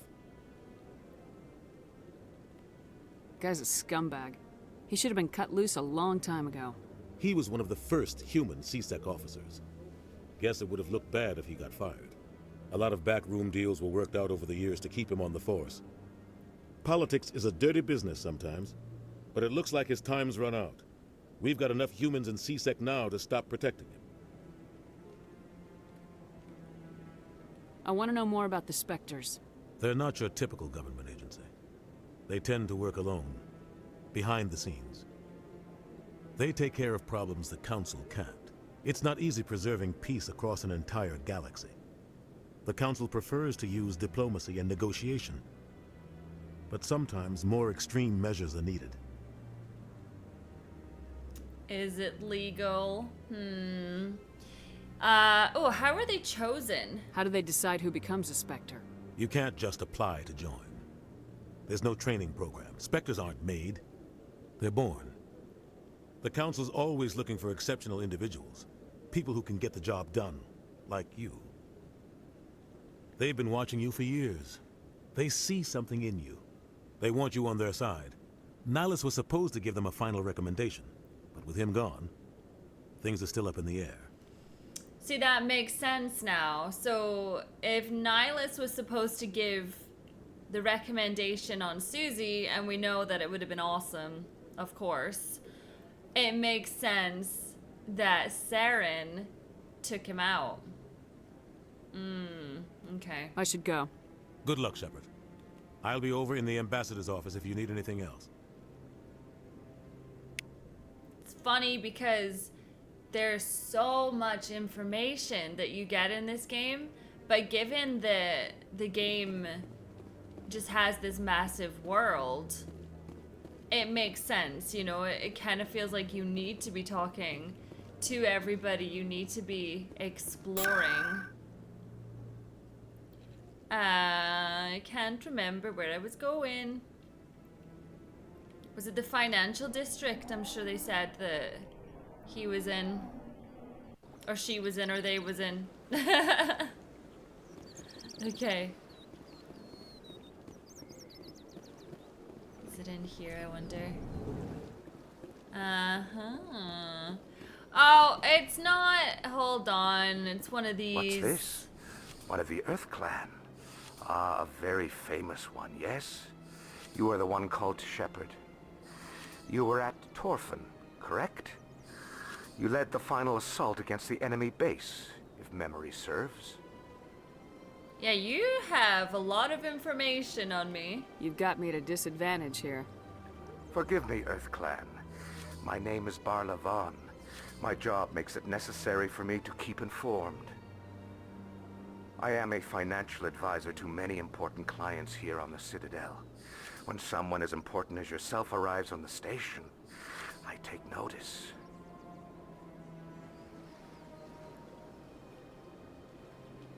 Guy's a scumbag. He should have been cut loose a long time ago. He was one of the first human CSEC officers. Guess it would have looked bad if he got fired. A lot of backroom deals were worked out over the years to keep him on the force. Politics is a dirty business sometimes, but it looks like his time's run out. We've got enough humans in CSEC now to stop protecting him. I want to know more about the Spectres. They're not your typical government agency. They tend to work alone, behind the scenes. They take care of problems the Council can't. It's not easy preserving peace across an entire galaxy. The Council prefers to use diplomacy and negotiation. But sometimes more extreme measures are needed. Is it legal? How are they chosen? How do they decide who becomes a Spectre? You can't just apply to join. There's no training program. Spectres aren't made. They're born. The Council's always looking for exceptional individuals. People who can get the job done, like you. They've been watching you for years. They see something in you. They want you on their side. Nihilus was supposed to give them a final recommendation, but with him gone, things are still up in the air. See, that makes sense now. So, if Nihilus was supposed to give the recommendation on Suzy, and we know that it would have been awesome, of course, it makes sense that Saren took him out. Okay. I should go. Good luck, Shepard. I'll be over in the ambassador's office if you need anything else. It's funny because there's so much information that you get in this game, but given the game just has this massive world, it makes sense, you know? It kind of feels like you need to be talking to everybody, you need to be exploring. I can't remember where I was going. Was it the financial district? I'm sure they said that he was in, or she was in, or they was in. Okay. Is it in here, I wonder? Oh, it's not. Hold on. It's one of these. What's this? One of the Earth Clan. Ah, a very famous one, yes? You are the one called Shepard. You were at Torfan, correct? You led the final assault against the enemy base, if memory serves. Yeah, you have a lot of information on me. You've got me at a disadvantage here. Forgive me, Earth Clan. My name is Barla Vaughn. My job makes it necessary for me to keep informed. I am a financial advisor to many important clients here on the Citadel. When someone as important as yourself arrives on the station, I take notice.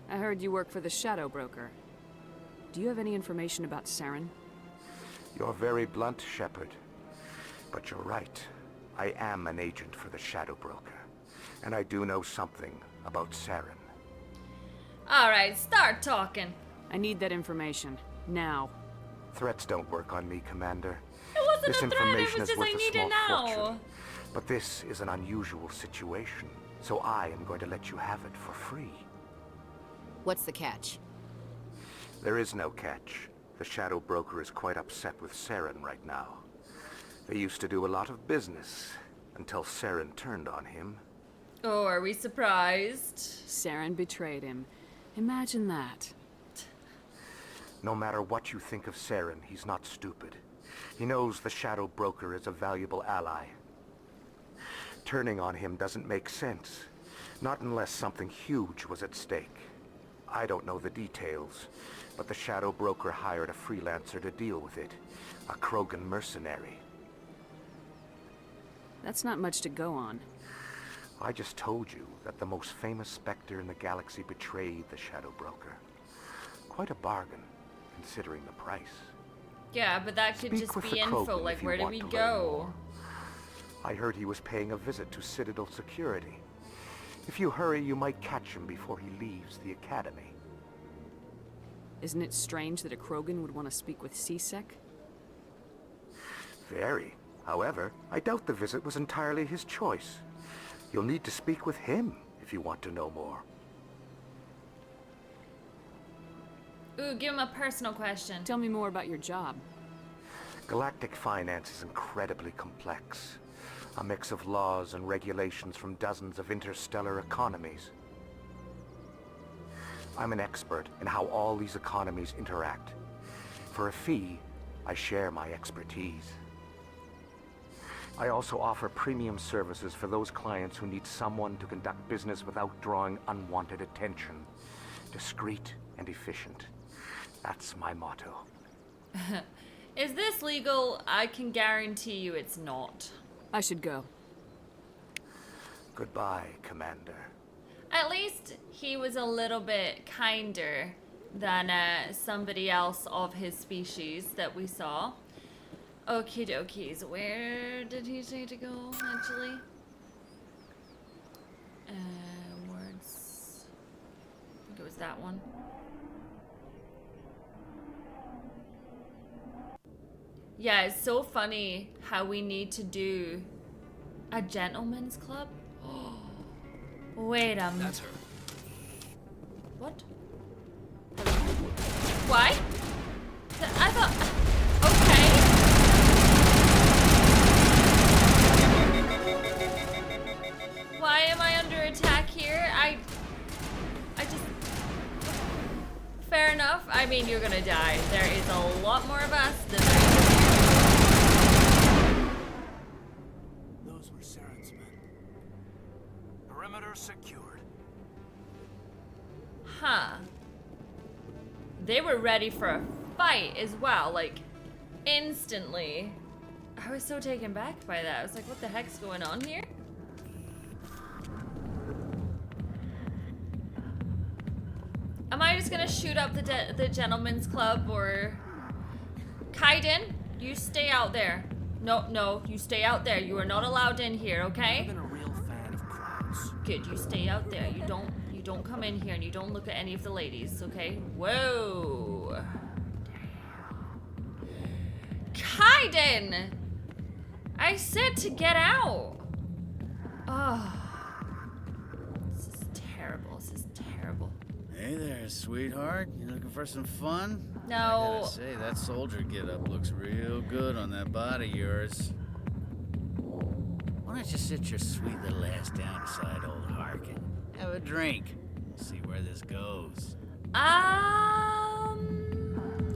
I heard you work for the Shadow Broker. Do you have any information about Saren? You're very blunt, Shepard. But you're right. I am an agent for the Shadow Broker. And I do know something about Saren. Alright, start talking. I need that information. Now. Threats don't work on me, Commander. It wasn't this a threat, it information was is just worth I a need small it now. fortune. But this is an unusual situation. So I am going to let you have it for free. What's the catch? There is no catch. The Shadow Broker is quite upset with Saren right now. They used to do a lot of business, until Saren turned on him. Oh, are we surprised? Saren betrayed him. Imagine that. No matter what you think of Saren, he's not stupid. He knows the Shadow Broker is a valuable ally. Turning on him doesn't make sense. Not unless something huge was at stake. I don't know the details, but the Shadow Broker hired a freelancer to deal with it. A Krogan mercenary. That's not much to go on. I just told you that the most famous Spectre in the galaxy betrayed the Shadow Broker. Quite a bargain, considering the price. Yeah, but that could Speak just with be the info, Krogan like if you where did want we to learn go? more. I heard he was paying a visit to Citadel security. If you hurry, you might catch him before he leaves the Academy. Isn't it strange that a Krogan would want to speak with CSEC? Very. However, I doubt the visit was entirely his choice. You'll need to speak with him if you want to know more. Ooh, give him a personal question. Tell me more about your job. Galactic finance is incredibly complex. A mix of laws and regulations from dozens of interstellar economies. I'm an expert in how all these economies interact. For a fee, I share my expertise. I also offer premium services for those clients who need someone to conduct business without drawing unwanted attention. Discreet and efficient. That's my motto. Is this legal? I can guarantee you it's not. I should go. Goodbye, Commander. At least he was a little bit kinder than somebody else of his species that we saw. Okie dokies. Where did he say to go, actually? Words. I think it was that one. Yeah, it's so funny how we need to do a gentleman's club. Wait a minute. That's her. What? Why? I thought... Okay. Why am I under attack here? I just... Fair enough. I mean, you're gonna die. There is a lot more of us than there is of you. Those were Saren's men. Perimeter secured. Huh. They were ready for a fight as well, like, instantly. I was so taken back by that. I was like, what the heck's going on here? Am I just gonna shoot up the gentleman's club, or... Kaiden, you stay out there. No, you stay out there. You are not allowed in here, okay? I've been a real fan of crowds. Good, you stay out there. You don't come in here, and you don't look at any of the ladies, okay? Whoa. Kaiden! I said to get out. Oh. This is terrible. This is terrible. Hey there, sweetheart. You looking for some fun? No. I gotta say, that soldier get-up looks real good on that body of yours. Why don't you sit your sweet little ass down beside old Harkin? Have a drink. We'll see where this goes.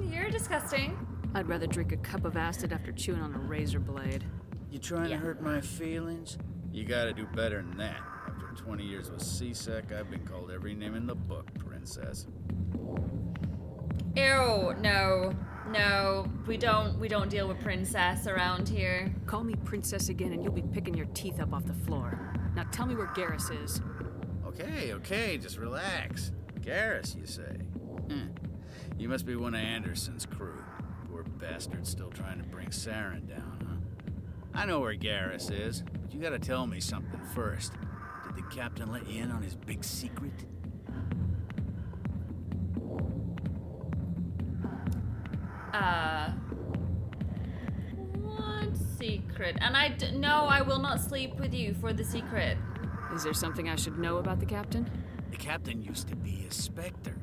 You're disgusting. I'd rather drink a cup of acid after chewing on a razor blade. You trying to hurt my feelings? You gotta do better than that. After 20 years with CSEC, I've been called every name in the book, princess. Ew, no. No, we don't deal with princess around here. Call me princess again and you'll be picking your teeth up off the floor. Now tell me where Garrus is. Okay, just relax. Garrus, you say? You must be one of Anderson's crew. Poor bastard still trying to bring Saren down, huh? I know where Garrus is, but you gotta tell me something first. Did the captain let you in on his big secret? What secret? And no, I will not sleep with you for the secret. Is there something I should know about the captain? The captain used to be a Spectre.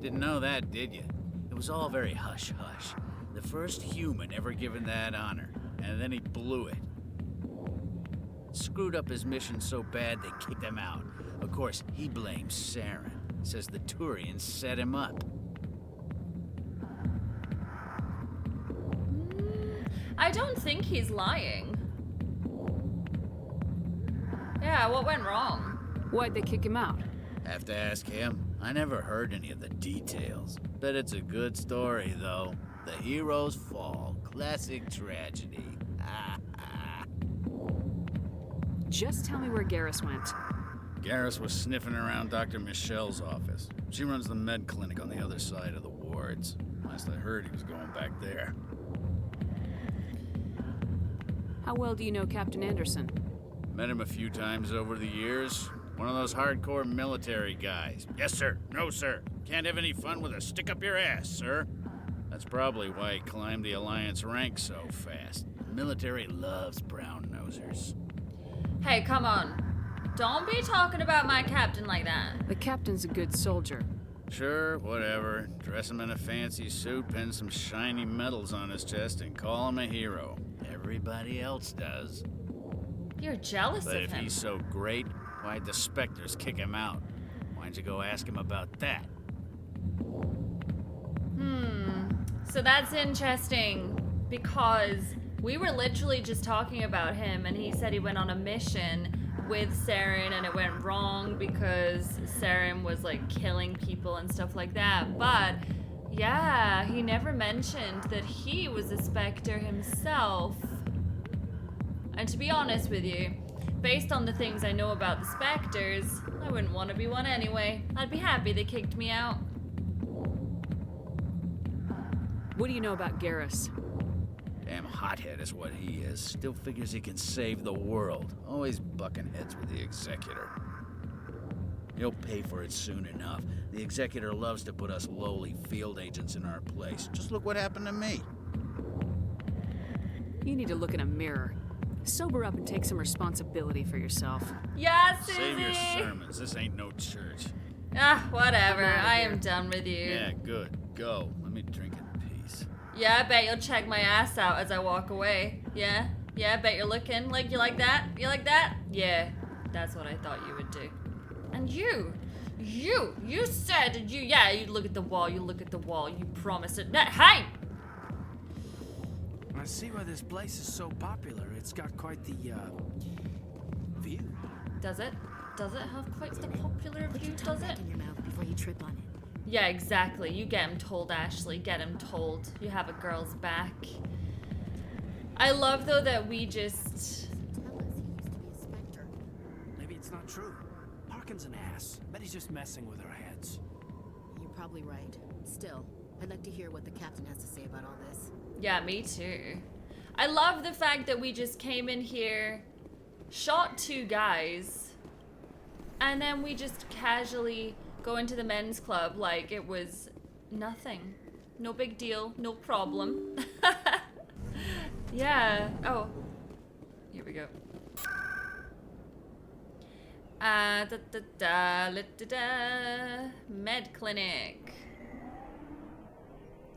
Didn't know that, did you? It was all very hush-hush. The first human ever given that honor, and then he blew it. Screwed up his mission so bad they kicked him out. Of course, he blames Saren. Says the Turians set him up. I don't think he's lying. Yeah, what went wrong? Why'd they kick him out? Have to ask him. I never heard any of the details. Bet it's a good story, though. The hero's fall. Classic tragedy. Just tell me where Garrus went. Garrus was sniffing around Dr. Michelle's office. She runs the med clinic on the other side of the wards. Last I heard, he was going back there. How well do you know Captain Anderson? Met him a few times over the years. One of those hardcore military guys. Yes, sir. No, sir. Can't have any fun with a stick up your ass, sir. That's probably why he climbed the Alliance ranks so fast. The military loves brown-nosers. Hey, come on. Don't be talking about my captain like that. The captain's a good soldier. Sure, whatever. Dress him in a fancy suit, pin some shiny medals on his chest, and call him a hero. Everybody else does. You're jealous But of if him. he's so great, why'd the Spectres kick him out? Why'd you go ask him about that? So that's interesting, because we were literally just talking about him, and he said he went on a mission with Saren and it went wrong because Saren was like killing people and stuff like that. But yeah, he never mentioned that he was a Spectre himself. And to be honest with you, based on the things I know about the Spectres, I wouldn't want to be one anyway. I'd be happy they kicked me out. What do you know about Garrus? Damn hothead is what he is. Still figures he can save the world. Always bucking heads with the Executor. He'll pay for it soon enough. The Executor loves to put us lowly field agents in our place. Just look what happened to me. You need to look in a mirror. Sober up and take some responsibility for yourself. Yeah, Suzy! Save your sermons. This ain't no church. Ah, whatever. I am done with you. Yeah, good. Go. Let me drink in peace. Yeah, I bet you'll check my ass out as I walk away. Yeah? Yeah, I bet you're looking. Like, you like that? You like that? Yeah, that's what I thought you would do. And you said you'd look at the wall, you look at the wall, you promised it. Hey! I see why this place is so popular. It's got quite the, view. Does it? Does it have quite the popular view, does it? in your mouth before you trip on it. Yeah, exactly. You get him told, Ashley. Get him told. You have a girl's back. I love, though, that we just... Maybe it's not true. Harkin's an ass. Bet he's just messing with our heads. You're probably right. Still, I'd like to hear what the captain has to say about all this. Yeah, me too. I love the fact that we just came in here, shot 2 guys, and then we just casually go into the men's club like it was nothing. No big deal, no problem. Yeah. Oh. Here we go. Med clinic.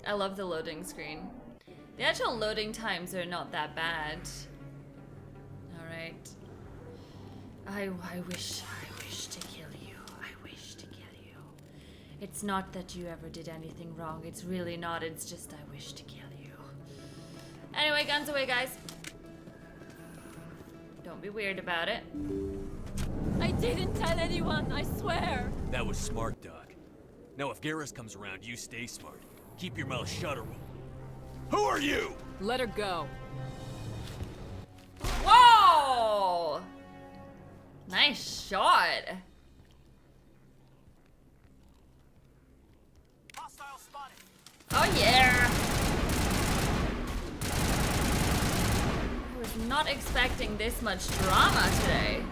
I love the loading screen. The actual loading times are not that bad. Alright. I wish to kill you. I wish to kill you. It's not that you ever did anything wrong. It's really not. It's just I wish to kill you. Anyway, guns away, guys. Don't be weird about it. I didn't tell anyone, I swear. That was smart, Doc. Now if Garrus comes around, you stay smart. Keep your mouth shut or we'll... Who are you? Let her go. Whoa! Nice shot. Oh yeah! I was not expecting this much drama today.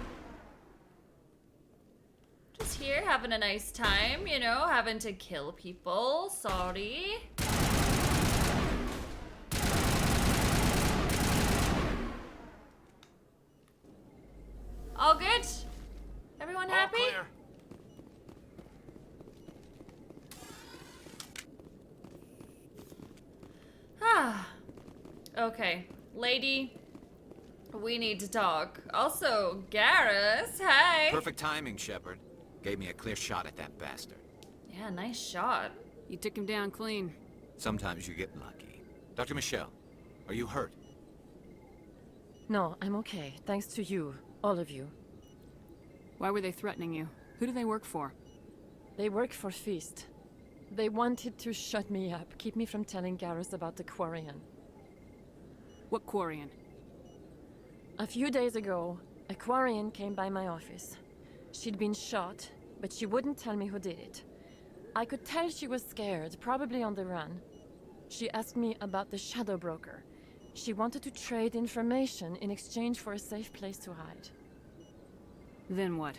Just here having a nice time, you know, having to kill people. Sorry. All good? Everyone happy? All clear. Ah. Okay, lady, we need to talk. Also, Garrus, hey. Perfect timing, Shepard. Gave me a clear shot at that bastard. Yeah, nice shot. You took him down clean. Sometimes you get lucky. Dr. Michelle, are you hurt? No, I'm okay. Thanks to you. All of you. Why were they threatening you? Who do they work for? They work for Feast. They wanted to shut me up, keep me from telling Garrus about the Quarian. What Quarian? A few days ago, a Quarian came by my office. She'd been shot, but she wouldn't tell me who did it. I could tell she was scared, probably on the run. She asked me about the Shadow Broker. She wanted to trade information in exchange for a safe place to hide. Then what?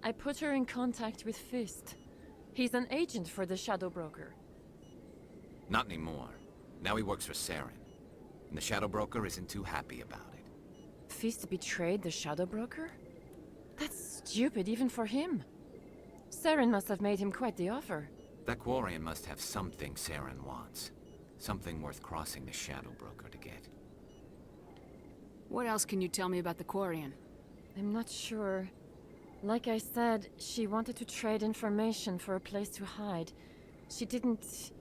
I put her in contact with Fist. He's an agent for the Shadow Broker. Not anymore. Now he works for Saren. And the Shadow Broker isn't too happy about it. Fist betrayed the Shadow Broker? That's stupid even for him. Saren must have made him quite the offer. That Quarian must have something Saren wants. Something worth crossing the Shadow Broker to get. What else can you tell me about the Quarian? I'm not sure. Like I said, she wanted to trade information for a place to hide. She didn't...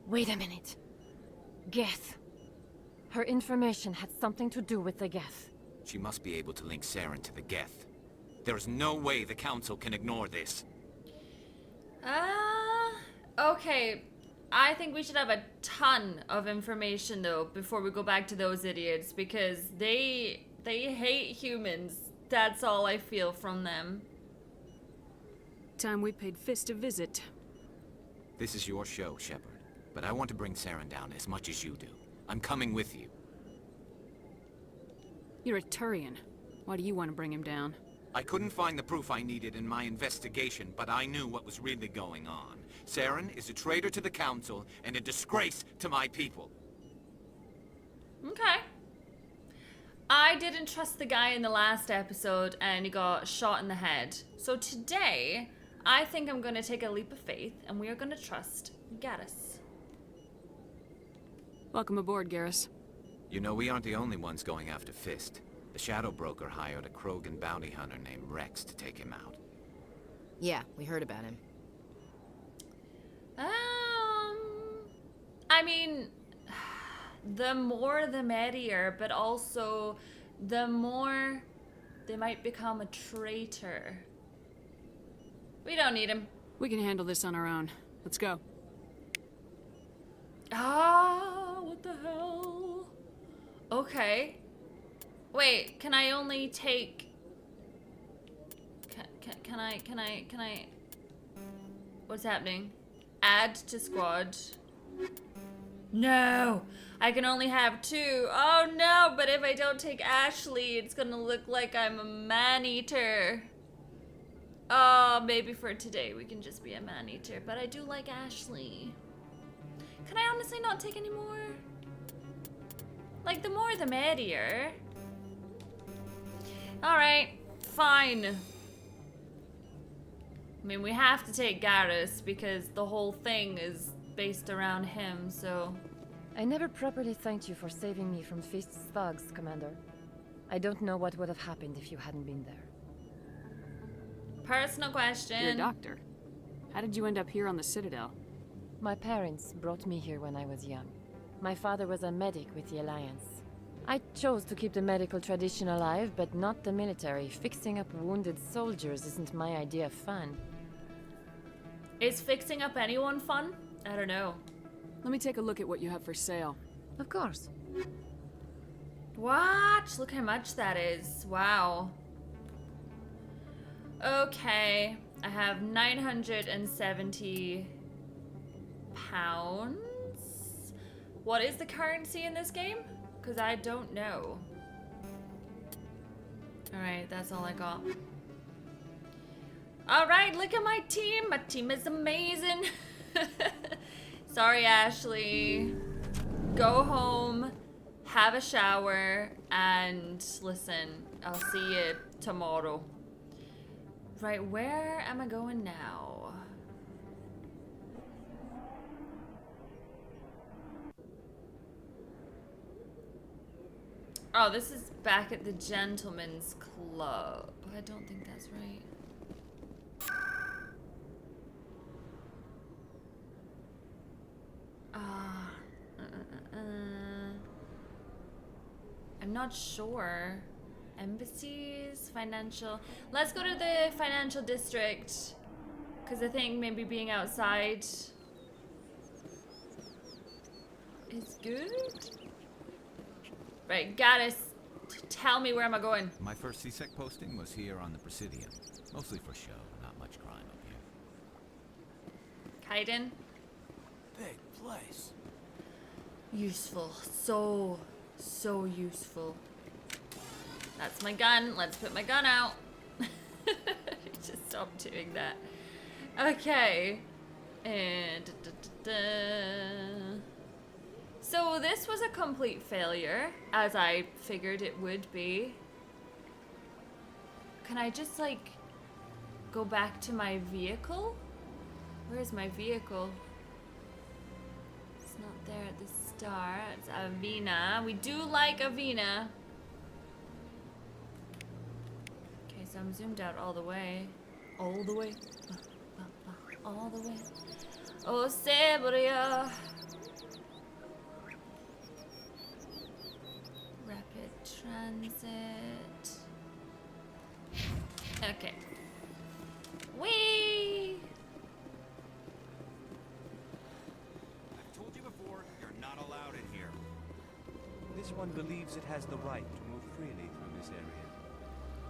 Wait a minute. Geth. Her information had something to do with the Geth. She must be able to link Saren to the Geth. There's no way the Council can ignore this. Okay. I think we should have a ton of information, though, before we go back to those idiots, because they hate humans. That's all I feel from them. Time we paid Fist a visit. This is your show, Shepard. But I want to bring Saren down as much as you do. I'm coming with you. You're a Turian. Why do you want to bring him down? I couldn't find the proof I needed in my investigation, but I knew what was really going on. Saren is a traitor to the Council and a disgrace to my people. Okay. I didn't trust the guy in the last episode and he got shot in the head. So today, I think I'm going to take a leap of faith and we are going to trust Garrus. Welcome aboard, Garrus. You know, we aren't the only ones going after Fist. The Shadow Broker hired a Krogan bounty hunter named Rex to take him out. Yeah, we heard about him. I mean, the more the merrier, but also the more they might become a traitor. We don't need him. We can handle this on our own. Let's go. What the hell? Okay. Wait, can I only take... Can I... What's happening? Add to squad. No! I can only have 2. Oh no, but if I don't take Ashley, it's gonna look like I'm a man-eater. Oh, maybe for today we can just be a man-eater, but I do like Ashley. Can I honestly not take any more? Like, the more the merrier. Alright, fine. I mean, we have to take Garrus because the whole thing is based around him, so... I never properly thanked you for saving me from Fist's thugs, Commander. I don't know what would have happened if you hadn't been there. Personal question. You're a doctor. How did you end up here on the Citadel? My parents brought me here when I was young. My father was a medic with the Alliance. I chose to keep the medical tradition alive, but not the military. Fixing up wounded soldiers isn't my idea of fun. Is fixing up anyone fun? I don't know. Let me take a look at what you have for sale. Of course. What? Look how much that is. Wow. Okay. I have 970 pounds. What is the currency in this game? Because I don't know. Alright, that's all I got. Alright, look at my team. My team is amazing. Sorry, Ashley. Go home. have a shower, and listen, I'll see you tomorrow. Right, where am I going now? Oh, this is back at the Gentleman's Club. I don't think that's right. I'm not sure. Embassies, financial. Let's go to the financial district. Because I think maybe being outside is good. Right, Gaddis, tell me where am I going? My first CSEC posting was here on the Presidium. Mostly for show, not much crime up here. Kaiden? Big place. Useful. So useful. That's my gun. Let's put my gun out. Just stop doing that. Okay. And so this was a complete failure, as I figured it would be. Can I just like go back to my vehicle? Where's my vehicle? It's not there at the start. It's Avina. We do like Avina. Okay, so I'm zoomed out all the way. All the way. All the way. Oh, Sabria. Rapid transit. Okay. Whee! I've told you before, you're not allowed in here. This one believes it has the right to move freely through this area.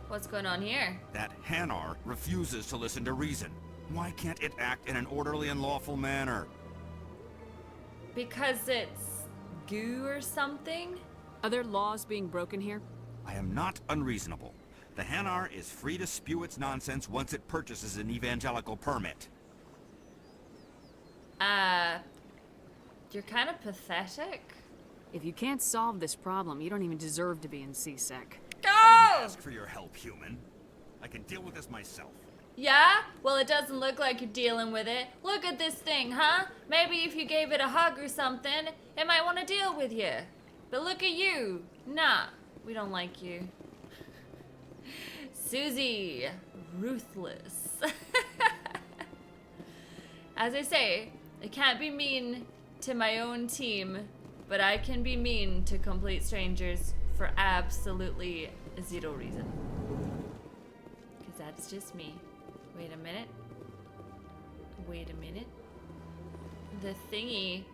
What's going on here? That Hanar refuses to listen to reason. Why can't it act in an orderly and lawful manner? Because it's goo or something? Are there laws being broken here? I am not unreasonable. The Hanar is free to spew its nonsense once it purchases an evangelical permit. You're kind of pathetic. If you can't solve this problem, you don't even deserve to be in CSEC. Go! I didn't ask for your help, human. I can deal with this myself. Yeah? Well, it doesn't look like you're dealing with it. Look at this thing, huh? Maybe if you gave it a hug or something, it might want to deal with you. But look at you. Nah, we don't like you. Suzy, ruthless. As I say, I can't be mean to my own team, but I can be mean to complete strangers for absolutely zero reason. Because that's just me. Wait a minute. Wait a minute. The thingy.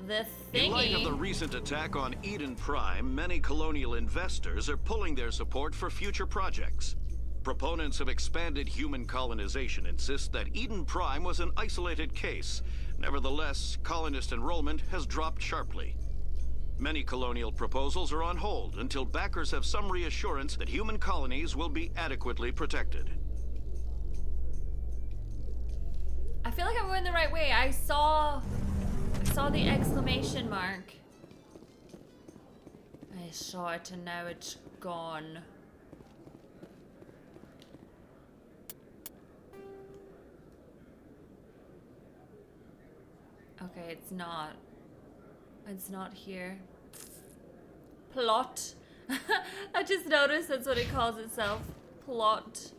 The thingy. In light of the recent attack on Eden Prime, many colonial investors are pulling their support for future projects. Proponents of expanded human colonization insist that Eden Prime was an isolated case. Nevertheless, colonist enrollment has dropped sharply. Many colonial proposals are on hold until backers have some reassurance that human colonies will be adequately protected. I feel like I'm going the right way. I saw the exclamation mark. I saw it and now it's gone. Okay, it's not. It's not here. Plot. I just noticed that's what it calls itself. Plot.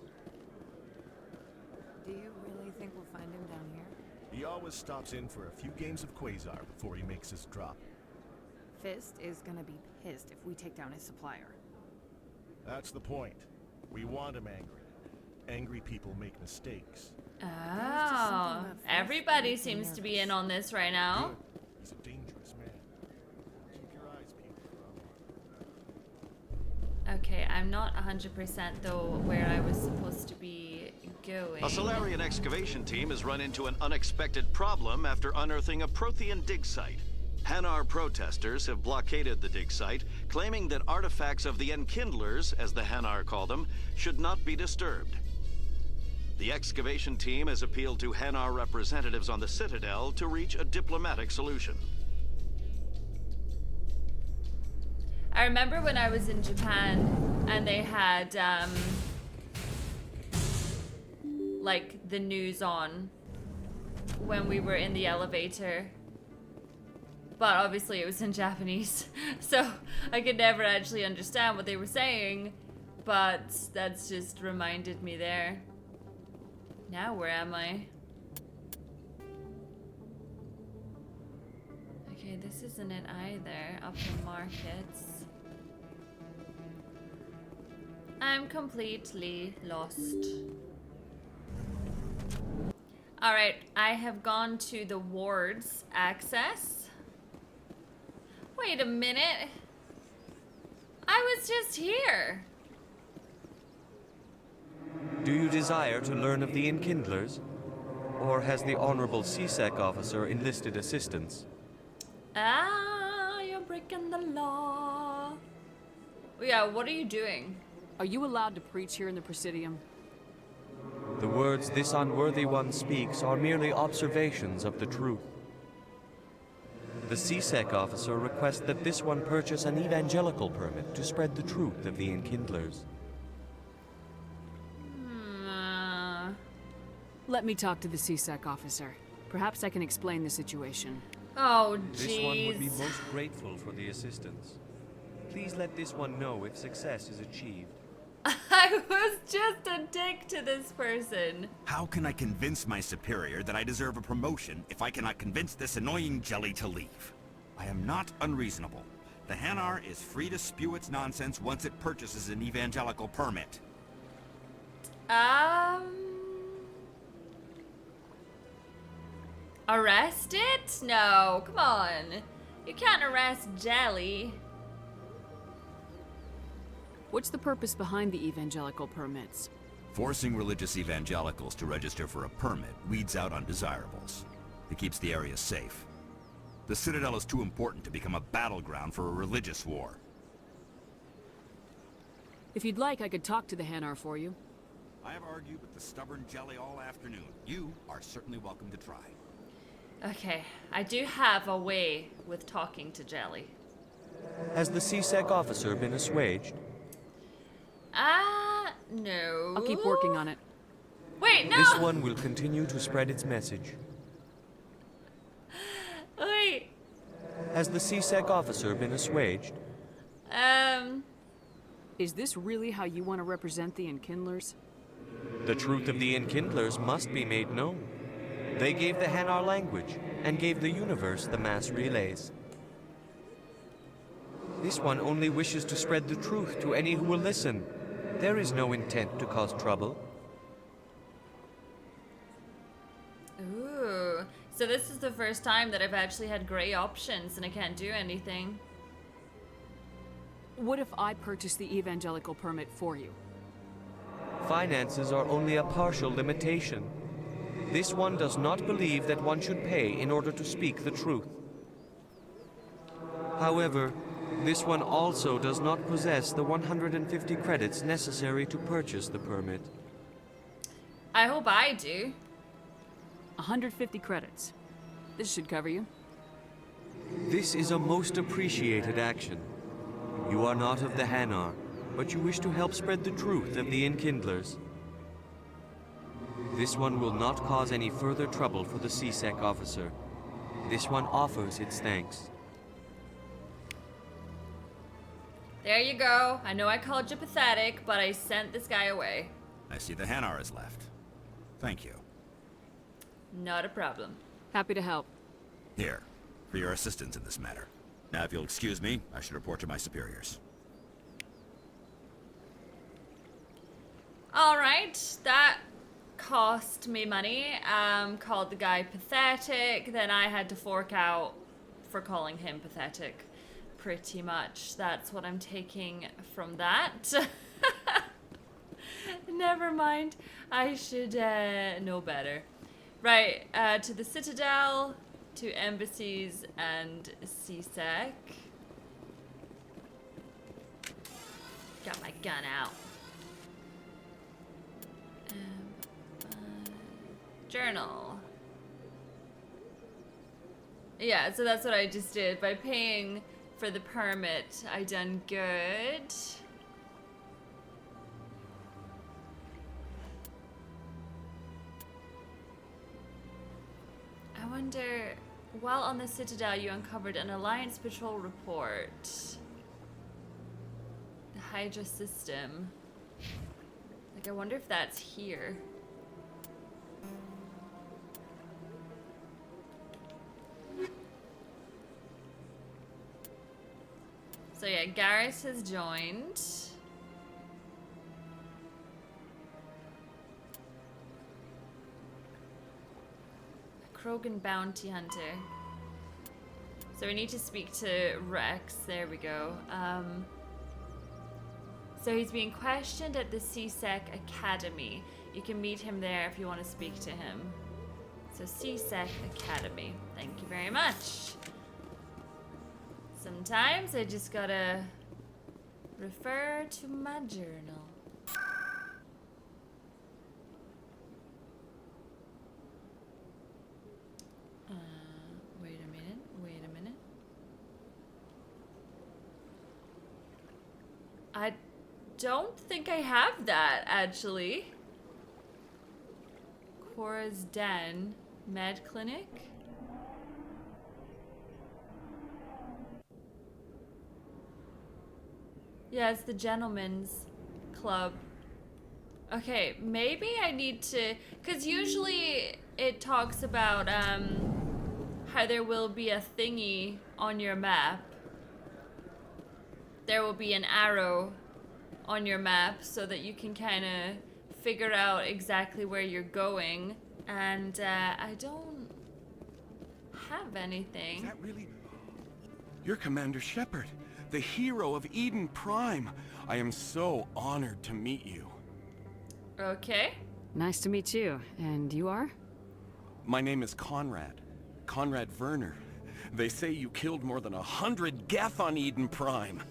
Do you really think we'll find him down here? He always stops in for a few games of Quasar before he makes his drop. Fist is gonna be pissed if we take down his supplier. That's the point. We want him angry. Angry people make mistakes. Oh, everybody seems to be in on this right now. He's a dangerous man. Keep your eyes peeled. Okay, I'm not 100% though where I was supposed to be going. A Solarian excavation team has run into an unexpected problem after unearthing a Prothean dig site. Hanar protesters have blockaded the dig site, claiming that artifacts of the Enkindlers, as the Hanar call them, should not be disturbed. The excavation team has appealed to Hanar representatives on the Citadel to reach a diplomatic solution. I remember when I was in Japan and they had like the news on when we were in the elevator. But obviously it was in Japanese, so I could never actually understand what they were saying. But that's just reminded me there. Now where am I? Okay, this isn't it either. Upper markets. I'm completely lost. Alright, I have gone to the wards access. Wait a minute. I was just here. Do you desire to learn of the Enkindlers? Or has the Honorable CSEC officer enlisted assistance? Ah, you're breaking the law. Yeah, what are you doing? Are you allowed to preach here in the Presidium? The words this unworthy one speaks are merely observations of the truth. The CSEC officer requests that this one purchase an evangelical permit to spread the truth of the Enkindlers. Let me talk to the CSEC officer. Perhaps I can explain the situation. Oh, jeez. This one would be most grateful for the assistance. Please let this one know if success is achieved. I was just a dick to this person. How can I convince my superior that I deserve a promotion if I cannot convince this annoying jelly to leave? I am not unreasonable. The Hanar is free to spew its nonsense once it purchases an evangelical permit. Arrest it? No, come on. You can't arrest Jelly. What's the purpose behind the evangelical permits? Forcing religious evangelicals to register for a permit weeds out undesirables. It keeps the area safe. The Citadel is too important to become a battleground for a religious war. If you'd like, I could talk to the Hanar for you. I have argued with the stubborn jelly all afternoon. You are certainly welcome to try. Okay, I do have a way with talking to Jelly. Has the CSEC officer been assuaged? No. I'll keep working on it. Wait, no! This one will continue to spread its message. Wait. Has the CSEC officer been assuaged? Is this really how you want to represent the Enkindlers? The truth of the Enkindlers must be made known. They gave the Hanar language, and gave the universe the mass relays. This one only wishes to spread the truth to any who will listen. There is no intent to cause trouble. Ooh. So this is the first time that I've actually had gray options and I can't do anything. What if I purchase the evangelical permit for you? Finances are only a partial limitation. This one does not believe that one should pay in order to speak the truth. However, this one also does not possess the 150 credits necessary to purchase the permit. I hope I do. 150 credits. This should cover you. This is a most appreciated action. You are not of the Hanar, but you wish to help spread the truth of the Enkindlers. This one will not cause any further trouble for the CSEC officer. This one offers its thanks. There you go. I know I called you pathetic, but I sent this guy away. I see the Hanar is left. Thank you. Not a problem. Happy to help. Here, for your assistance in this matter. Now, if you'll excuse me, I should report to my superiors. Alright, that cost me money. Called the guy pathetic, then I had to fork out for calling him pathetic. Pretty much. That's what I'm taking from that. Never mind. I should know better. Right, to the Citadel, to embassies and CSEC. Got my gun out. Journal. Yeah, so that's what I just did. By paying for the permit. I done good. I wonder, while on the Citadel, you uncovered an Alliance patrol report. The Hydra system. Like, I wonder if that's here. So yeah, Garrus has joined. Krogan bounty hunter. So we need to speak to Rex. There we go. So he's being questioned at the CSEC Academy. You can meet him there if you want to speak to him. So CSEC Academy. Thank you very much. Sometimes I just gotta refer to my journal. Wait a minute. I don't think I have that, actually. Cora's Den, Med Clinic. Yeah, it's the gentleman's club. Okay, maybe I need to, because usually it talks about how there will be a thingy on your map. There will be an arrow on your map so that you can kind of figure out exactly where you're going. And I don't have anything. Is that really? You're Commander Shepard, the hero of Eden Prime. I am so honored to meet you. Okay. Nice to meet you. And you are? My name is Conrad. Conrad Werner. They say you killed more than 100 Geth on Eden Prime.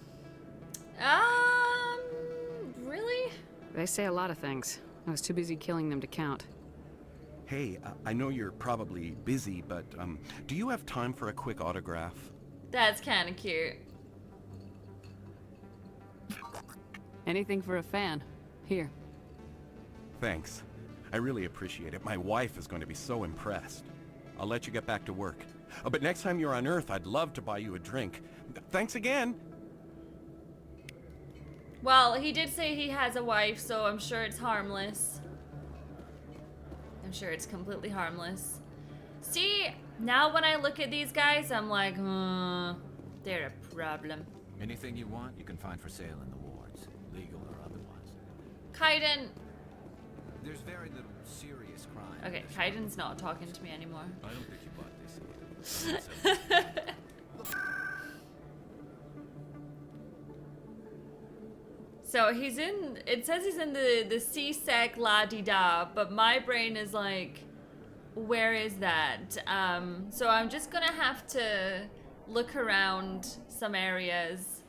Really? They say a lot of things. I was too busy killing them to count. Hey, I know you're probably busy, but do you have time for a quick autograph? That's kind of cute. Anything for a fan. Here. Thanks. I really appreciate it. My wife is going to be so impressed. I'll let you get back to work. But next time you're on Earth, I'd love to buy you a drink. Thanks again. Well, he did say he has a wife, so I'm sure it's harmless. I'm sure it's completely harmless. See, now when I look at these guys, I'm like, they're a problem. Anything you want, you can find for sale in the wards, legal or otherwise. Kaiden. There's very little serious crime. Okay, Kaiden's not talking to me anymore. I don't think you bought this yet. So he's in, it says he's in the CSEC la-di-da, but my brain is like, where is that? So I'm just gonna have to look around some areas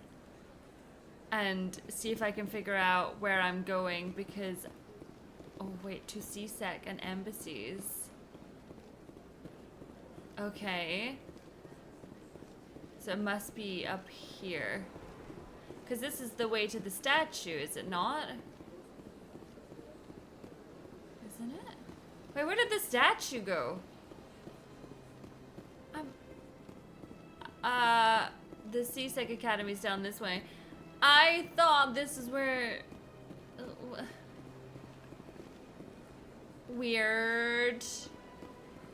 and see if I can figure out where I'm going, because, oh wait, to CSEC and embassies. Okay. So it must be up here. Because this is the way to the statue, is it not? Isn't it? Wait, where did the statue go? The CSEC Academy's down this way. I thought this is where... Weird.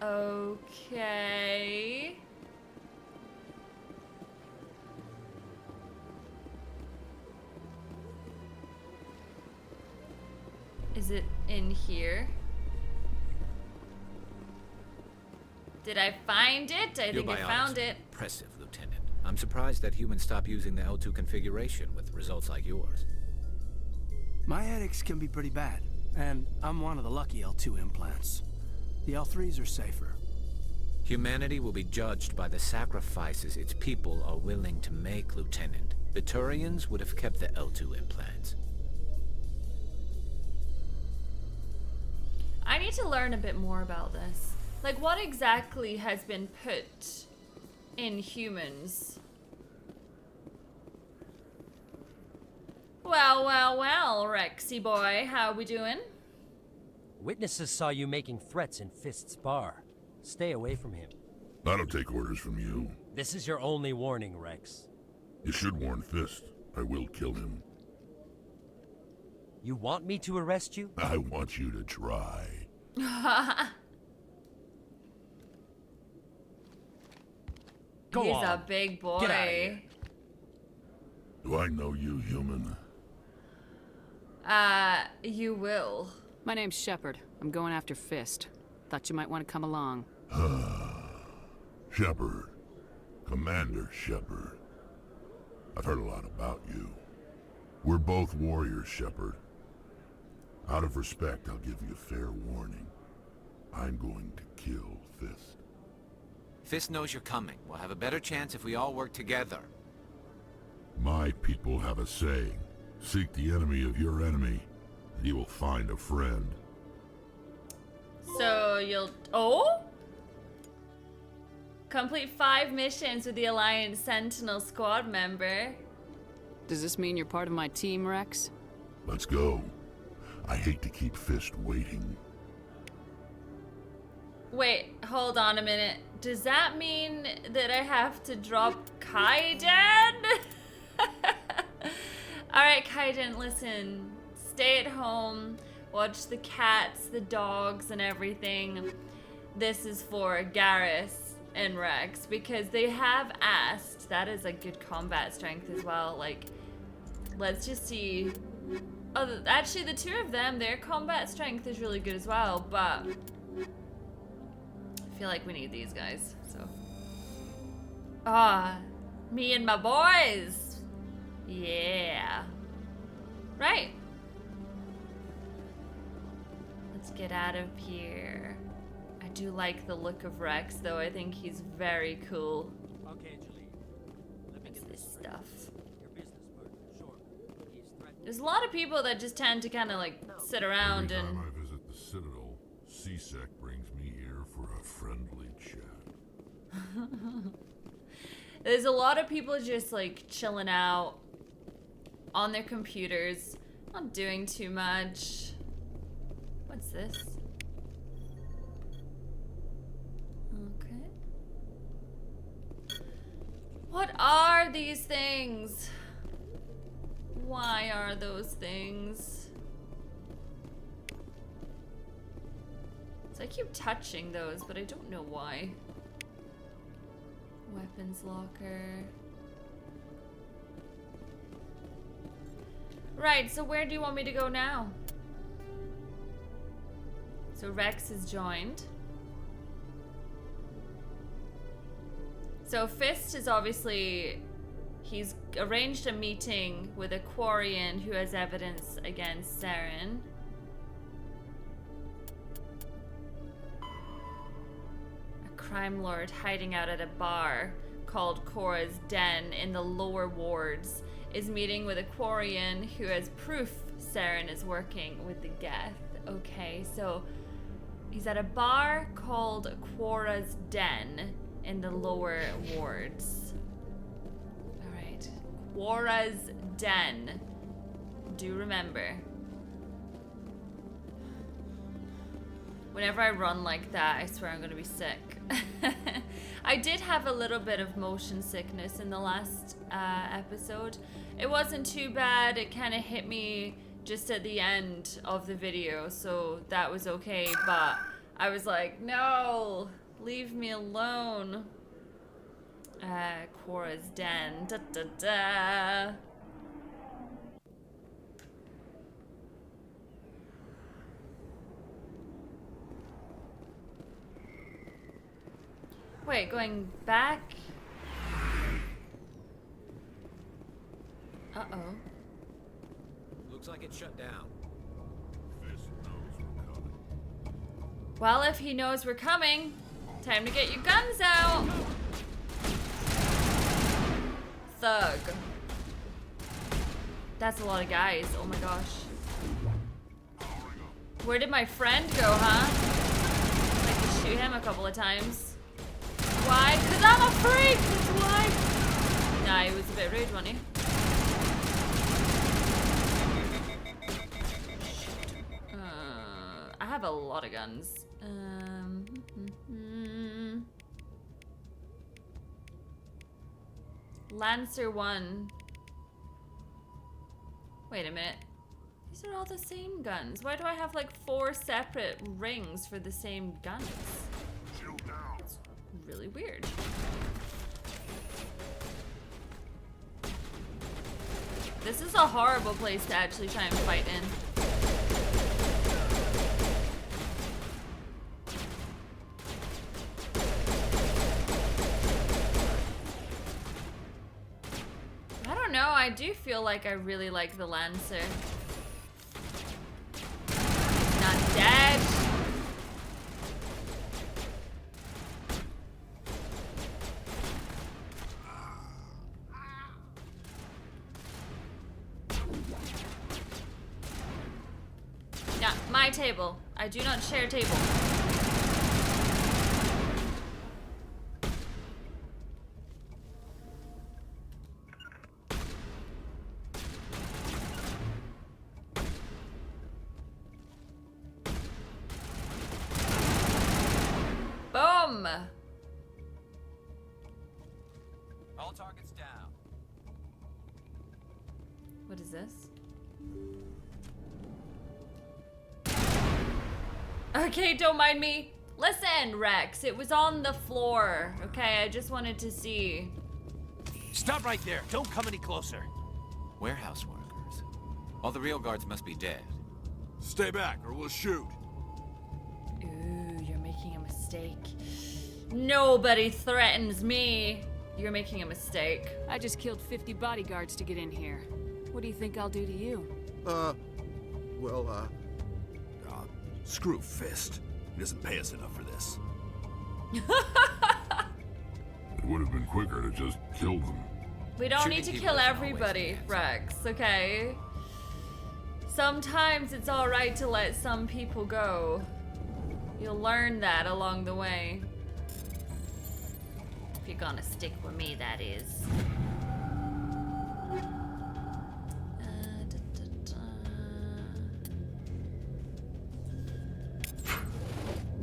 Okay. Is it in here? Did I find it? I think I found it. Impressive, Lieutenant. I'm surprised that humans stop using the L2 configuration with results like yours. My headaches can be pretty bad, and I'm one of the lucky L2 implants. The L3s are safer. Humanity will be judged by the sacrifices its people are willing to make, Lieutenant. The Turians would have kept the L2 implants. I need to learn a bit more about this. Like, what exactly has been put in humans Well, Rexy boy, how we doing? Witnesses saw you making threats in Fist's bar. Stay away from him. I don't take orders from you. This is your only warning, Rex. You should warn Fist. I will kill him. You want me to arrest you? I want you to try. Go He's on. a big boy. Get out of here. Do I know you, human? You will. My name's Shepard. I'm going after Fist. Thought you might want to come along. Shepard. Commander Shepard. I've heard a lot about you. We're both warriors, Shepard. Out of respect, I'll give you a fair warning. I'm going to kill Fist. Fist knows you're coming. We'll have a better chance if we all work together. My people have a saying. Seek the enemy of your enemy, and you will find a friend. So you'll... Oh? Complete 5 missions with the Alliance Sentinel squad member. Does this mean you're part of my team, Rex? Let's go. I hate to keep Fist waiting. Wait, hold on a minute. Does that mean that I have to drop Kaiden? Alright, Kaiden, listen. Stay at home. Watch the cats, the dogs, and everything. This is for Garrus and Rex, because they have asked. That is a good combat strength as well. Like, let's just see. Oh, actually, the two of them, their combat strength is really good as well, but I feel like we need these guys, so. Me and my boys. Yeah. Right. Let's get out of here. I do like the look of Rex, though. I think he's very cool. Okay, Julie. Let me What's get this straight. stuff? Your business partner, sure. He's threatening. There's a lot of people that just tend to kind of like sit around Every and... time I visit the Citadel, CSEC brings me here for a friendly chat. There's a lot of people just like chilling out on their computers, not doing too much. What's this? Okay. What are these things? Why are those things? So I keep touching those, but I don't know why. Weapons locker. Right, so where do you want me to go now? So Rex is joined. So Fist is obviously... He's arranged a meeting with a Quarian who has evidence against Saren. A crime lord hiding out at a bar called Cora's Den in the lower wards is meeting with a Quarian who has proof Saren is working with the Geth. Okay, so he's at a bar called Cora's Den in the lower wards. Alright, Cora's Den. Do remember. Whenever I run like that, I swear I'm gonna be sick. I did have a little bit of motion sickness in the last episode. It wasn't too bad. It kind of hit me just at the end of the video, so that was okay, but I was like, no, leave me alone. Cora's Den. Da, da, da. Wait, going back? Uh-oh. Looks like it's shut down. Well, if he knows we're coming, time to get your guns out. Thug. That's a lot of guys. Oh my gosh. Where did my friend go, huh? I could shoot him a couple of times. Why? Because I'm a freak! That's why! Nah, he was a bit rude, wasn't he? have a lot of guns. Lancer 1. Wait a minute. These are all the same guns. Why do I have like 4 separate rings for the same guns? It's really weird. This is a horrible place to actually try and fight in. I don't know, I do feel like I really like the Lancer. Not dead. Yeah, my table. I do not share table. Boom! All targets down. What is this? Okay, don't mind me. Listen, Rex, it was on the floor. Okay, I just wanted to see. Stop right there. Don't come any closer. Warehouse workers. All the real guards must be dead. Stay back or we'll shoot. Ooh, you're making a mistake. Nobody threatens me. You're making a mistake. I just killed 50 bodyguards to get in here. What do you think I'll do to you? Screw Fist. He doesn't pay us enough for this. It would have been quicker to just kill them. We don't need to kill everybody, Rex, okay? Sometimes it's alright to let some people go. You'll learn that along the way. If you're gonna stick with me, that is.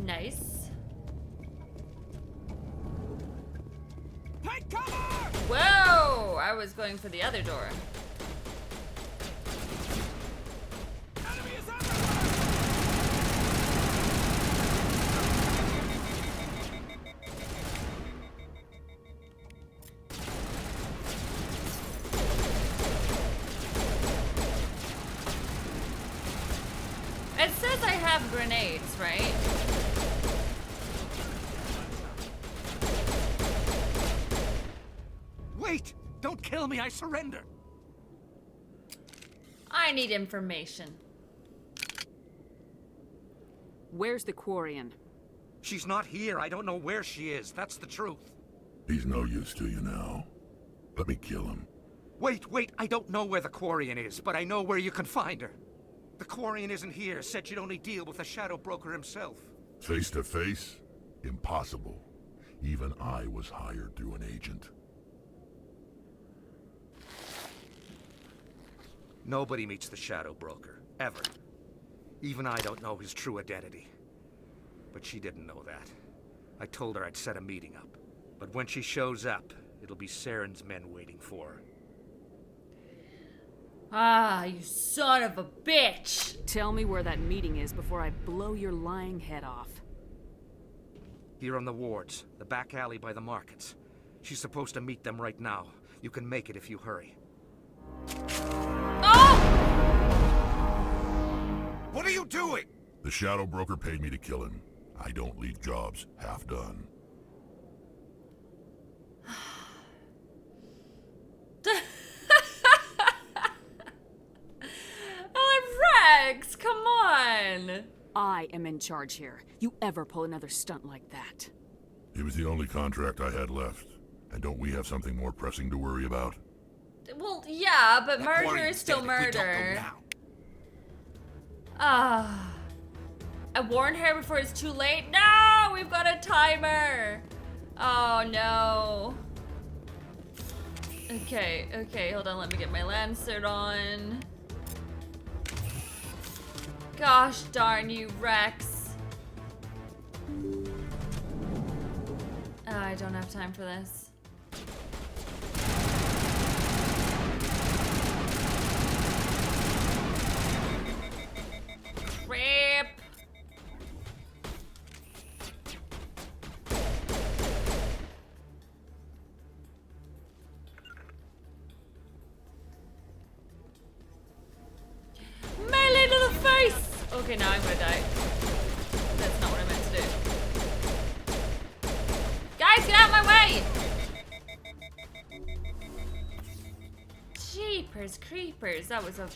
Nice. Take cover! Whoa! I was going for the other door. It says I have grenades, right? Wait! Don't kill me, I surrender! I need information. Where's the Quarian? She's not here. I don't know where she is. That's the truth. He's no use to you now. Let me kill him. Wait. I don't know where the Quarian is, but I know where you can find her. The Quarian isn't here. Said she'd only deal with the Shadow Broker himself. Face to face? Impossible. Even I was hired through an agent. Nobody meets the Shadow Broker, ever. Even I don't know his true identity. But she didn't know that. I told her I'd set a meeting up. But when she shows up, it'll be Saren's men waiting for her. Ah, you son of a bitch! Tell me where that meeting is before I blow your lying head off. Here on the wards, the back alley by the markets. She's supposed to meet them right now. You can make it if you hurry. What are you doing? The Shadow Broker paid me to kill him. I don't leave jobs half done. Rex, come on! I am in charge here. You ever pull another stunt like that? It was the only contract I had left. And don't we have something more pressing to worry about? Well, yeah, but murder is still murder. Ah. I warned her before it's too late. No! We've got a timer! Oh, no. Okay, hold on. Let me get my Lancer on. Gosh darn you, Rex. I don't have time for this. Crap. Melee to the face! Okay, now I'm gonna die. That's not what I meant to do. Guys, get out of my way! Jeepers creepers, that was a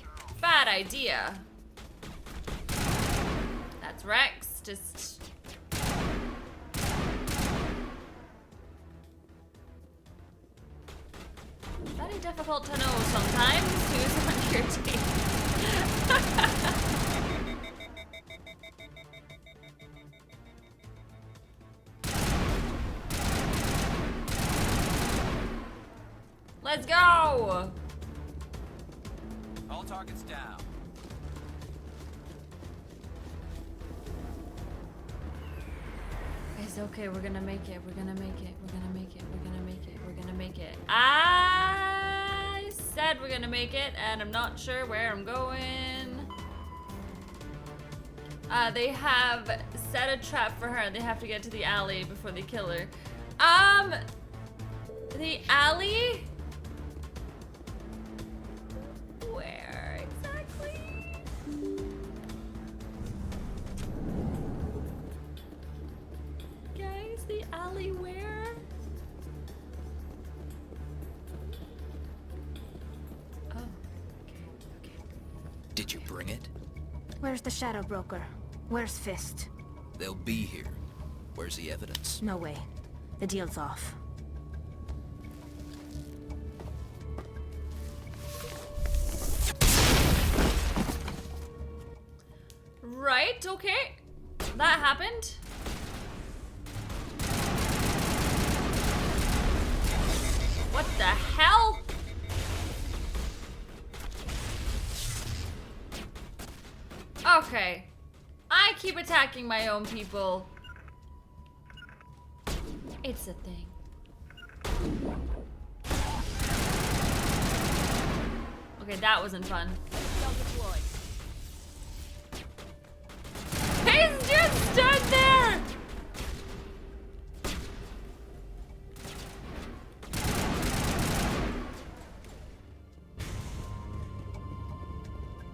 bad idea. That's Rex, just... Very difficult to know sometimes who's on your team. Let's go! All targets down. It's okay, we're gonna make it, we're gonna make it, we're gonna make it, we're gonna make it, we're gonna make it. I said we're gonna make it, and I'm not sure where I'm going. They have set a trap for her. They have to get to the alley before they kill her. The alley? Where exactly? Guys, the alley where? Oh, okay. Did you bring it? Where's the Shadow Broker? Where's Fist? They'll be here. Where's the evidence? No way. The deal's off. Right, okay. That happened. What the hell? Okay. I keep attacking my own people. It's a thing. Okay, that wasn't fun. He's just stood there!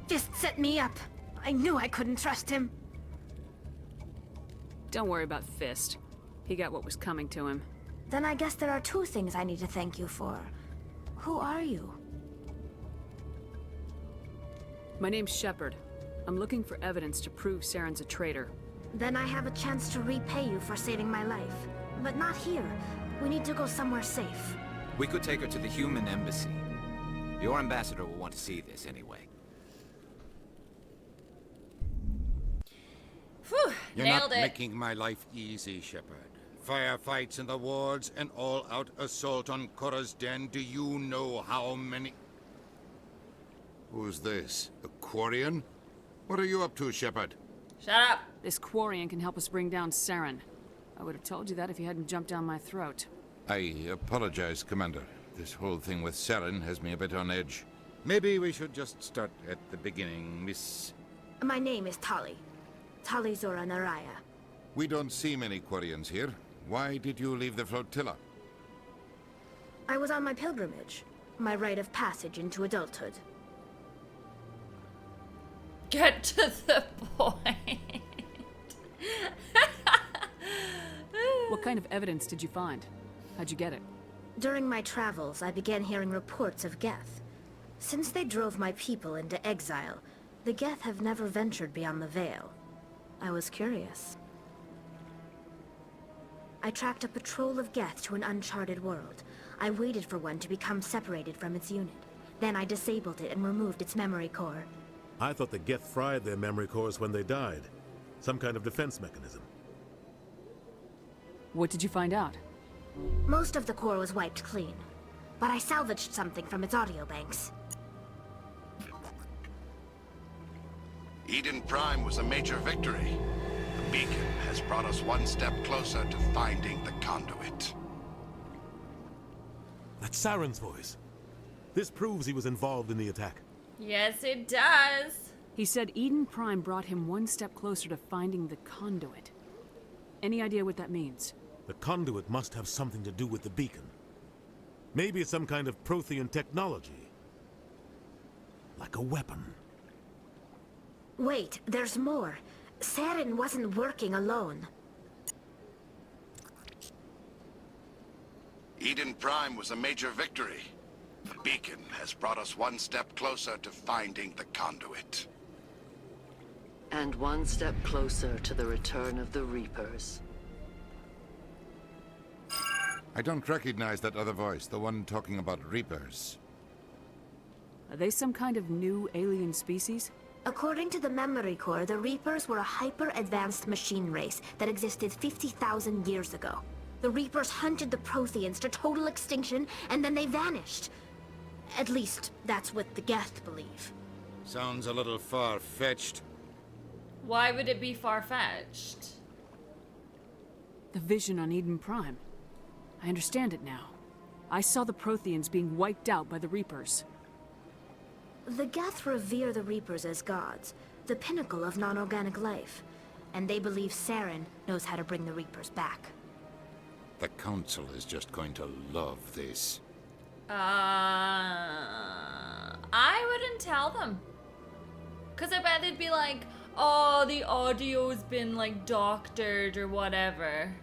Just set me up. I knew I couldn't trust him. Don't worry about Fist. He got what was coming to him. Then I guess there are two things I need to thank you for. Who are you? My name's Shepard. I'm looking for evidence to prove Saren's a traitor. Then I have a chance to repay you for saving my life. But not here. We need to go somewhere safe. We could take her to the human embassy. Your ambassador will want to see this anyway. Whew, You're nailed not it. making my life easy, Shepard. Firefights in the wards, an all-out assault on Korra's den. Do you know how many... Who's this? A Quarian? What are you up to, Shepard? Shut up. This Quarian can help us bring down Saren. I would have told you that if you hadn't jumped down my throat. I apologize, Commander. This whole thing with Saren has me a bit on edge. Maybe we should just start at the beginning, Miss... My name is Tali. Tali Zora Naraya. We don't see many Quarians here. Why did you leave the flotilla? I was on my pilgrimage. My rite of passage into adulthood. Get to the point. What kind of evidence did you find? How'd you get it? During my travels, I began hearing reports of Geth. Since they drove my people into exile, the Geth have never ventured beyond the Veil. I was curious. I tracked a patrol of Geth to an uncharted world. I waited for one to become separated from its unit. Then I disabled it and removed its memory core. I thought the Geth fried their memory cores when they died. Some kind of defense mechanism. What did you find out? Most of the core was wiped clean, but I salvaged something from its audio banks. Eden Prime was a major victory. The beacon has brought us one step closer to finding the conduit. That's Saren's voice. This proves he was involved in the attack. Yes, it does. He said Eden Prime brought him one step closer to finding the conduit. Any idea what that means? The conduit must have something to do with the beacon. Maybe it's some kind of Prothean technology. Like a weapon. Wait, there's more. Saren wasn't working alone. Eden Prime was a major victory. The beacon has brought us one step closer to finding the conduit. And one step closer to the return of the Reapers. I don't recognize that other voice, the one talking about Reapers. Are they some kind of new alien species? According to the Memory Core, the Reapers were a hyper-advanced machine race that existed 50,000 years ago. The Reapers hunted the Protheans to total extinction, and then they vanished. At least, that's what the Geth believe. Sounds a little far-fetched. Why would it be far-fetched? The vision on Eden Prime. I understand it now. I saw the Protheans being wiped out by the Reapers. The Geth revere the Reapers as gods, the pinnacle of non-organic life. And they believe Saren knows how to bring the Reapers back. The Council is just going to love this. I wouldn't tell them. Cause I bet they'd be like, oh, the audio's been like doctored or whatever.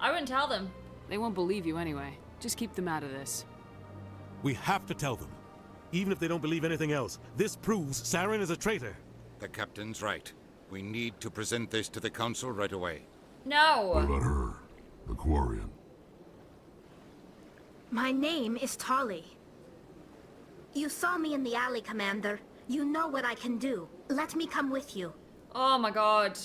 I wouldn't tell them. They won't believe you anyway. Just keep them out of this. We have to tell them. Even if they don't believe anything else, this proves Saren is a traitor. The captain's right. We need to present this to the Council right away. No. What about her? The Quarian. My name is Tali. You saw me in the alley, Commander. You know what I can do. Let me come with you. Oh my god.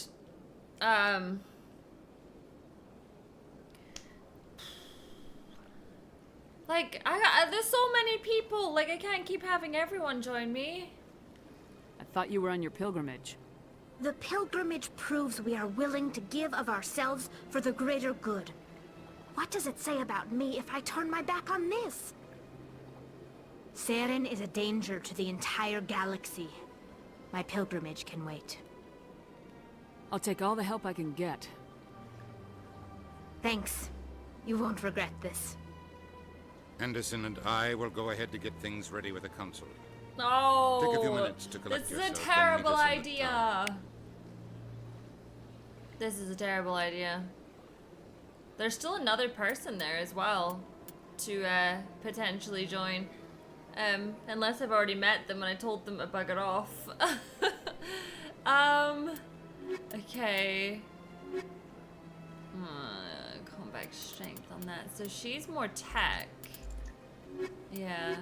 Like, there's so many people. Like, I can't keep having everyone join me. I thought you were on your pilgrimage. The pilgrimage proves we are willing to give of ourselves for the greater good. What does it say about me if I turn my back on this? Saren is a danger to the entire galaxy. My pilgrimage can wait. I'll take all the help I can get. Thanks. You won't regret this. Anderson and I will go ahead to get things ready with the Council. No. Take a few minutes to collect This is a yourself, then terrible meet us in the idea. This is a terrible idea. There's still another person there as well to potentially join. Unless I've already met them and I told them to bugger off. Okay. Combat strength on that. So she's more tech. Yeah.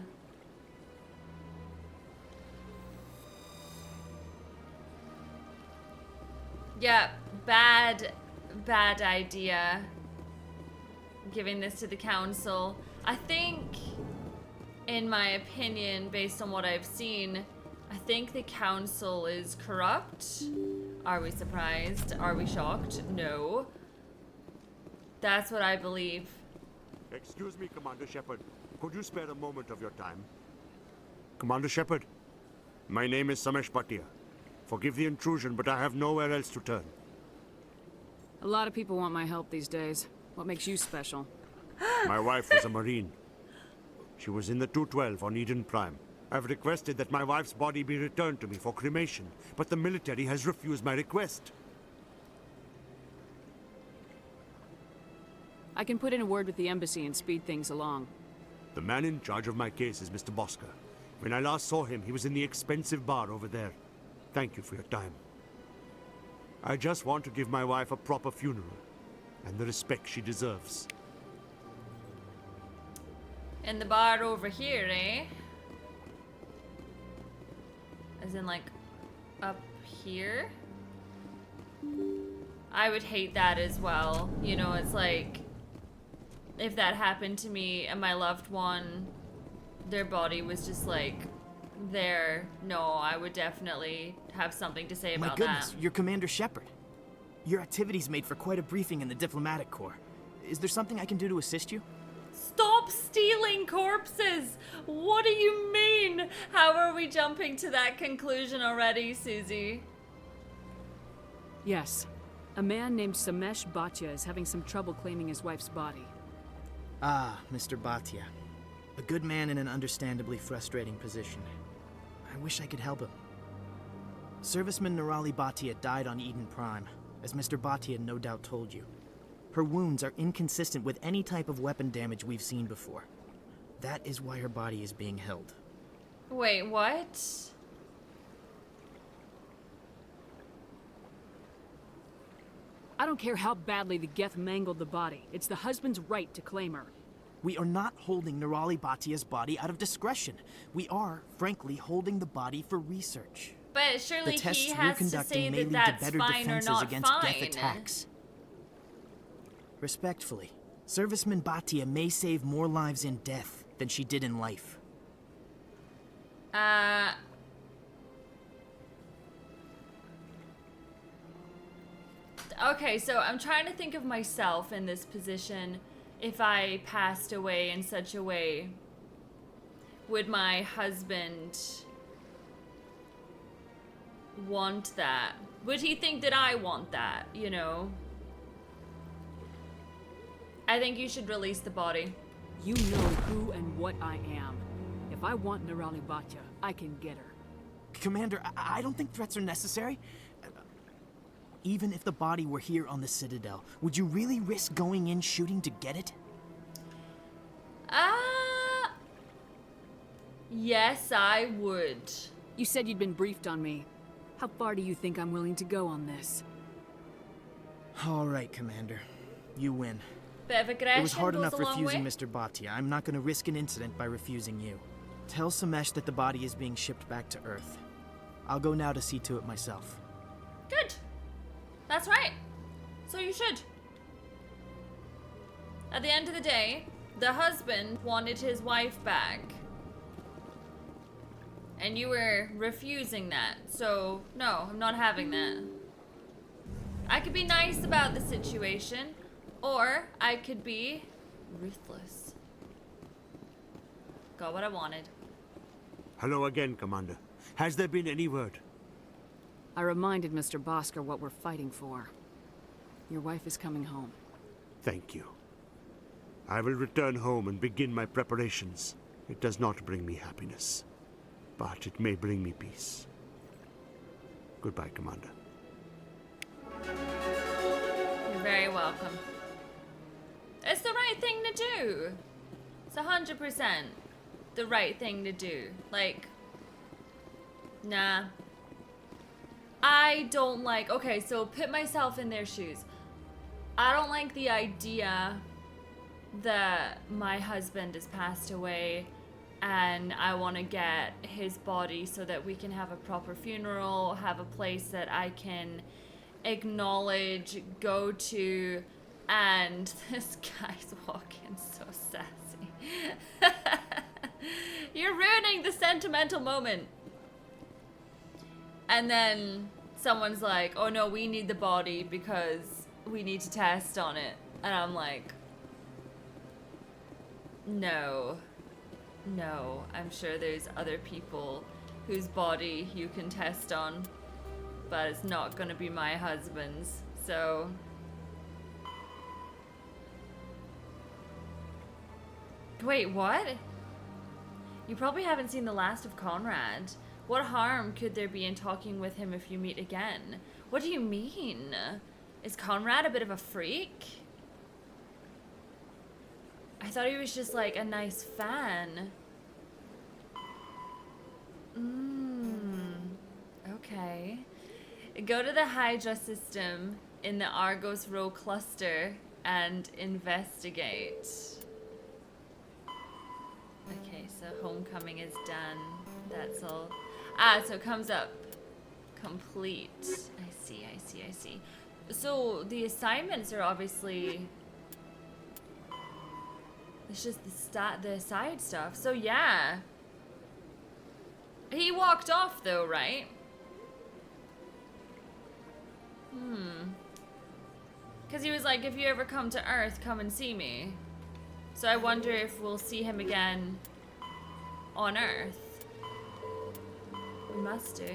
Yeah, bad idea. Giving this to the Council. I think, in my opinion, based on what I've seen, I think the Council is corrupt. Are we surprised? Are we shocked? No. That's what I believe. Excuse me, Commander Shepard. Could you spare a moment of your time? Commander Shepard, my name is Samesh Bhatia. Forgive the intrusion, but I have nowhere else to turn. A lot of people want my help these days. What makes you special? My wife was a Marine. She was in the 212 on Eden Prime. I've requested that my wife's body be returned to me for cremation, but the military has refused my request. I can put in a word with the embassy and speed things along. The man in charge of my case is Mr. Bosca. When I last saw him, he was in the expensive bar over there. Thank you for your time. I just want to give my wife a proper funeral, and the respect she deserves. In the bar over here, eh? As in, like, up here? I would hate that as well. You know, it's like, if that happened to me and my loved one, their body was just, like, there, no, I would definitely have something to say My about goodness, that. you're Commander Shepard. Your activities made for quite a briefing in the diplomatic corps. Is there something I can do to assist you? Stop stealing corpses! What do you mean? How are we jumping to that conclusion already, Suzy? Yes. A man named Samesh Bhatia is having some trouble claiming his wife's body. Ah, Mr. Bhatia. A good man in an understandably frustrating position. I wish I could help him. Serviceman Nirali Bhatia died on Eden Prime, as Mr. Bhatia no doubt told you. Her wounds are inconsistent with any type of weapon damage we've seen before. That is why her body is being held. Wait, what? I don't care how badly the Geth mangled the body. It's the husband's right to claim her. We are not holding Nirali Bhatia's body out of discretion. We are, frankly, holding the body for research. But surely the tests he we're has to conducting say may that lead that's to better fine or defenses not against Geth fine. attacks. Respectfully, Serviceman Bhatia may save more lives in death than she did in life. Okay, so I'm trying to think of myself in this position. If I passed away in such a way, would my husband want that? Would he think that I want that, you know? I think you should release the body. You know who and what I am. If I want Nirali Bhatia, I can get her. Commander, I don't think threats are necessary. Even if the body were here on the Citadel, would you really risk going in shooting to get it? Yes, I would. You said you'd been briefed on me. How far do you think I'm willing to go on this? All right, Commander. You win. Bit of aggression It was hard goes enough a long refusing way. Mr. Bhatia. I'm not going to risk an incident by refusing you. Tell Samesh that the body is being shipped back to Earth. I'll go now to see to it myself. Good. That's right. So you should. At the end of the day, the husband wanted his wife back. And you were refusing that. So, no, I'm not having that. I could be nice about the situation, or I could be ruthless. Got what I wanted. Hello again, Commander. Has there been any word? I reminded Mr. Bosker what we're fighting for. Your wife is coming home. Thank you. I will return home and begin my preparations. It does not bring me happiness, but it may bring me peace. Goodbye, Commander. You're very welcome. It's the right thing to do. It's 100% the right thing to do. Like, nah. I don't like, okay, so put myself in their shoes. I don't like the idea that my husband has passed away and I want to get his body so that we can have a proper funeral, have a place that I can acknowledge, go to, and this guy's walking so sassy. You're ruining the sentimental moment. And then someone's like, oh no, we need the body because we need to test on it. And I'm like, no, I'm sure there's other people whose body you can test on, but it's not gonna be my husband's, so. Wait, what? You probably haven't seen the last of Conrad. What harm could there be in talking with him if you meet again? What do you mean? Is Conrad a bit of a freak? I thought he was just like a nice fan. Okay. Go to the Hydra system in the Argos Row cluster and investigate. Okay, so homecoming is done. That's all. So it comes up complete. I see. So the assignments are obviously, it's just the side stuff. So yeah, He walked off though, right? Because he was like, if you ever come to Earth, come and see me. So I wonder if we'll see him again on Earth. We must do.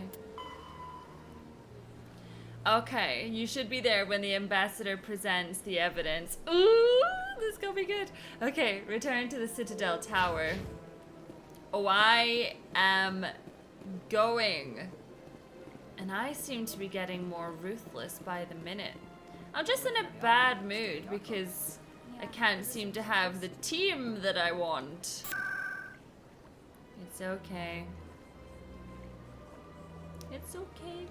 Okay, you should be there when the ambassador presents the evidence. Ooh, this is gonna be good. Okay, return to the Citadel Tower. Oh, I am going. And I seem to be getting more ruthless by the minute. I'm just in a bad mood because I can't seem to have the team that I want. It's okay. It's okay.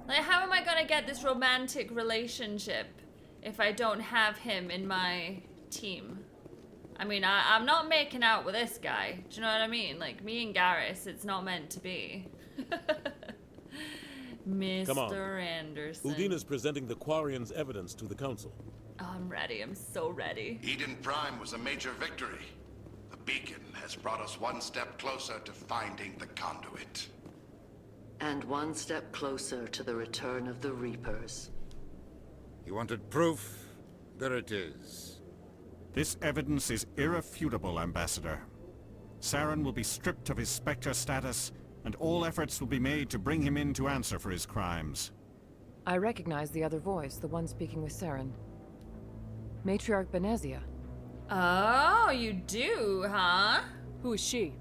Like, how am I gonna get this romantic relationship if I don't have him in my team? I mean, I'm not making out with this guy. Do you know what I mean? Like, me and Garrus, it's not meant to be. Mr. Anderson. Udina's presenting the Quarian's evidence to the council. Oh, I'm ready. I'm so ready. Eden Prime was a major victory. The beacon has brought us one step closer to finding the conduit. And one step closer to the return of the Reapers. You wanted proof? There it is. This evidence is irrefutable, Ambassador. Saren will be stripped of his Spectre status, and all efforts will be made to bring him in to answer for his crimes. I recognize the other voice, the one speaking with Saren. Matriarch Benezia. Oh, you do, huh? Who is she?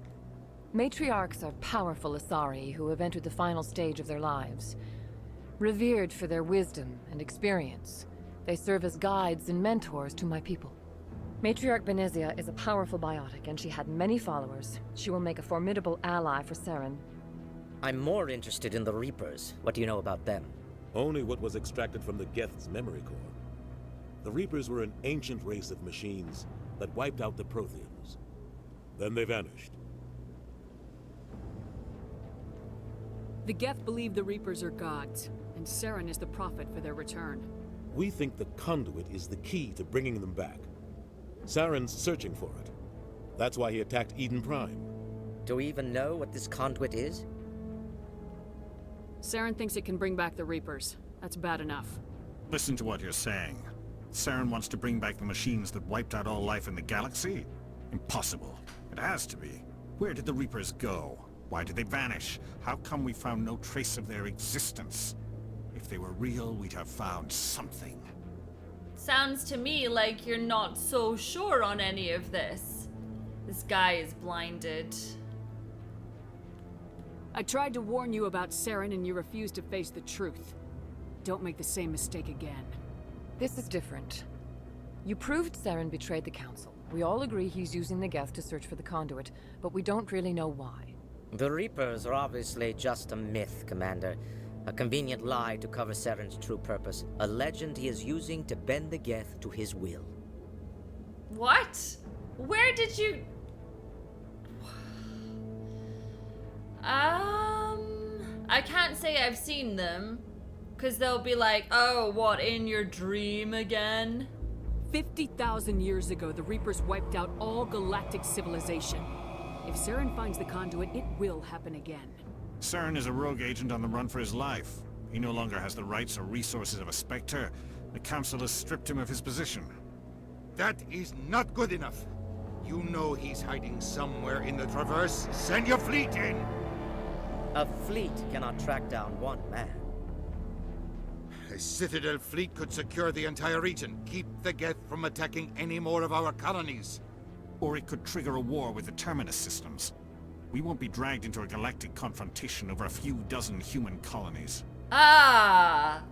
Matriarchs are powerful Asari who have entered the final stage of their lives. Revered for their wisdom and experience, they serve as guides and mentors to my people. Matriarch Benezia is a powerful biotic, and she had many followers. She will make a formidable ally for Saren. I'm more interested in the Reapers. What do you know about them? Only what was extracted from the Geth's memory core. The Reapers were an ancient race of machines that wiped out the Protheans. Then they vanished. The Geth believe the Reapers are gods, and Saren is the prophet for their return. We think the conduit is the key to bringing them back. Saren's searching for it. That's why he attacked Eden Prime. Do we even know what this conduit is? Saren thinks it can bring back the Reapers. That's bad enough. Listen to what you're saying. Saren wants to bring back the machines that wiped out all life in the galaxy? Impossible. It has to be. Where did the Reapers go? Why did they vanish? How come we found no trace of their existence? If they were real, we'd have found something. Sounds to me like you're not so sure on any of this. This guy is blinded. I tried to warn you about Saren and you refused to face the truth. Don't make the same mistake again. This is different. You proved Saren betrayed the Council. We all agree he's using the Geth to search for the conduit, but we don't really know why. The Reapers are obviously just a myth, Commander. A convenient lie to cover Saren's true purpose. A legend he is using to bend the Geth to his will. What? Where did you... I can't say I've seen them. Because they'll be like, oh, what, in your dream again? 50,000 years ago, the Reapers wiped out all galactic civilization. If Saren finds the conduit, it will happen again. Saren is a rogue agent on the run for his life. He no longer has the rights or resources of a Spectre. The Council has stripped him of his position. That is not good enough. You know he's hiding somewhere in the Traverse. Send your fleet in! A fleet cannot track down one man. A Citadel fleet could secure the entire region, keep the Geth from attacking any more of our colonies. Or it could trigger a war with the Terminus systems. We won't be dragged into a galactic confrontation over a few dozen human colonies. Ah!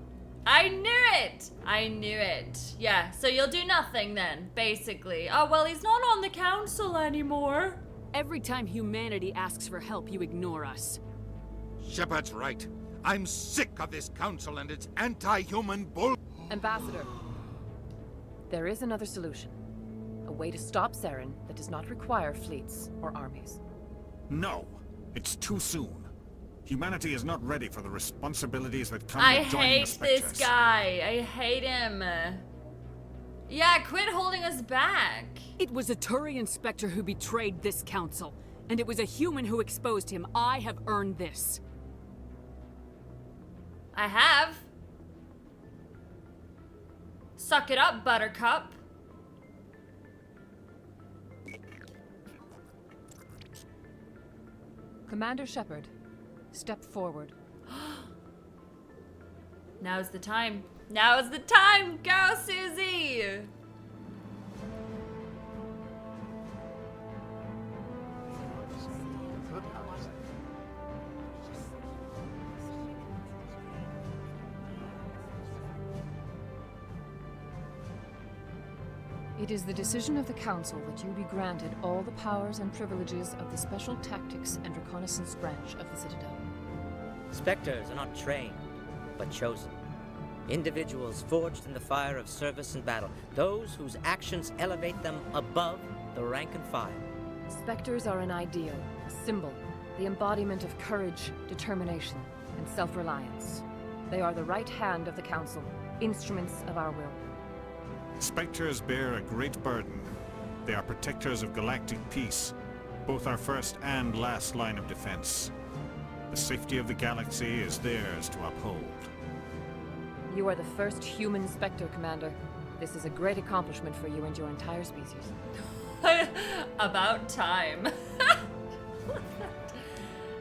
I knew it! I knew it. Yeah, so you'll do nothing then, basically. Oh, well, he's not on the Council anymore. Every time humanity asks for help, you ignore us. Shepard's right. I'm sick of this Council and its anti-human bull... Ambassador, there is another solution. A way to stop Saren that does not require fleets or armies. No, it's too soon. Humanity is not ready for the responsibilities that come I with joining the hate Spectres. this guy. I hate him. Yeah, quit holding us back. It was a Turian Spectre who betrayed this council, and it was a human who exposed him. I have earned this. I have. Suck it up, Buttercup. Commander Shepard, step forward. Now's the time. Now's the time. Go, Suzy! It is the decision of the Council that you be granted all the powers and privileges of the Special Tactics and Reconnaissance Branch of the Citadel. Spectres are not trained, but chosen. Individuals forged in the fire of service and battle, those whose actions elevate them above the rank and file. Spectres are an ideal, a symbol, the embodiment of courage, determination, and self-reliance. They are the right hand of the Council, instruments of our will. Spectres bear a great burden. They are protectors of galactic peace, both our first and last line of defense. The safety of the galaxy is theirs to uphold. You are the first human Spectre, Commander. This is a great accomplishment for you and your entire species. About time.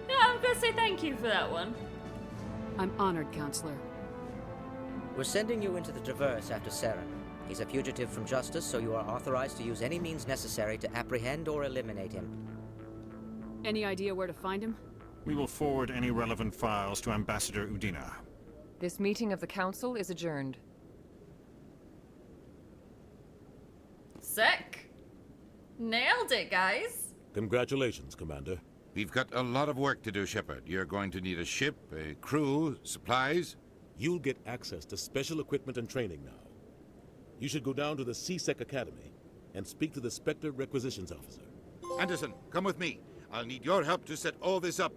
Yeah, I'm gonna say thank you for that one. I'm honored, Counselor. We're sending you into the Traverse after Saren. He's a fugitive from justice, so you are authorized to use any means necessary to apprehend or eliminate him. Any idea where to find him? We will forward any relevant files to Ambassador Udina. This meeting of the Council is adjourned. Sick. Nailed it, guys. Congratulations, Commander. We've got a lot of work to do, Shepard. You're going to need a ship, a crew, supplies. You'll get access to special equipment and training now. You should go down to the CSEC Academy and speak to the Spectre Requisitions Officer. Anderson, come with me. I'll need your help to set all this up.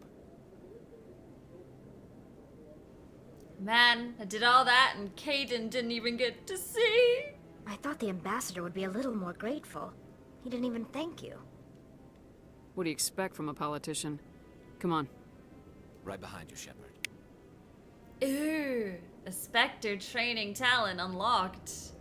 Man, I did all that and Caden didn't even get to see. I thought the ambassador would be a little more grateful. He didn't even thank you. What do you expect from a politician? Come on. Right behind you, Shepard. Ooh, a Spectre training talent unlocked.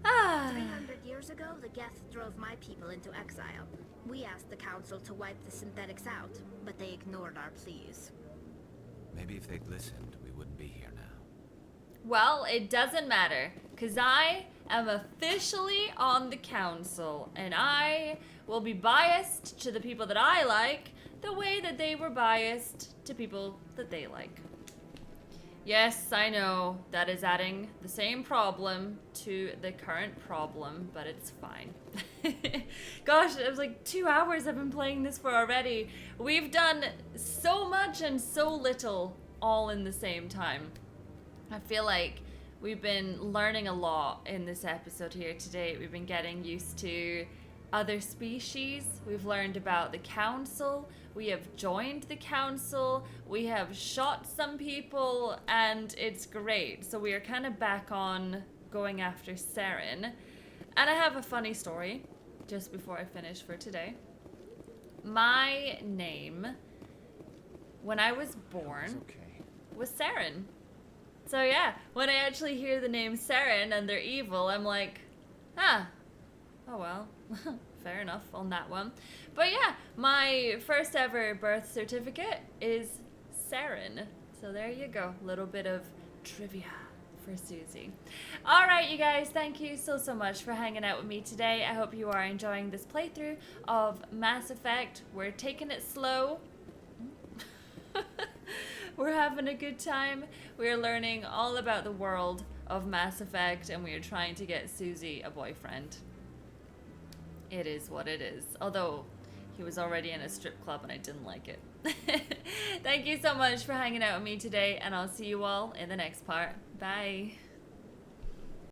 300 years ago, the Geth drove my people into exile. We asked the Council to wipe the synthetics out, but they ignored our pleas. Maybe if they'd listened, we wouldn't be here now. Well, it doesn't matter, because I am officially on the Council, and I will be biased to the people that I like the way that they were biased to people that they like. Yes, I know that is adding the same problem to the current problem, but it's fine. Gosh, it was like 2 hours I've been playing this for already. We've done so much and so little all in the same time. I feel like we've been learning a lot in this episode here today. We've been getting used to other species. We've learned about the Council. We have joined the Council. We have shot some people, and it's great. So we are kind of back on going after Saren. And I have a funny story just before I finish for today. My name, when I was born, was Saren. So yeah, when I actually hear the name Saren and they're evil, I'm like, oh well. Fair enough on that one. But yeah, my first ever birth certificate is Saren. So there you go. A little bit of trivia for Suzy. Alright, you guys, thank you so much for hanging out with me today. I hope you are enjoying this playthrough of Mass Effect. We're taking it slow. We're having a good time. We're learning all about the world of Mass Effect, and we are trying to get Suzy a boyfriend. It is what it is. Although, he was already in a strip club and I didn't like it. Thank you so much for hanging out with me today, and I'll see you all in the next part. Bye.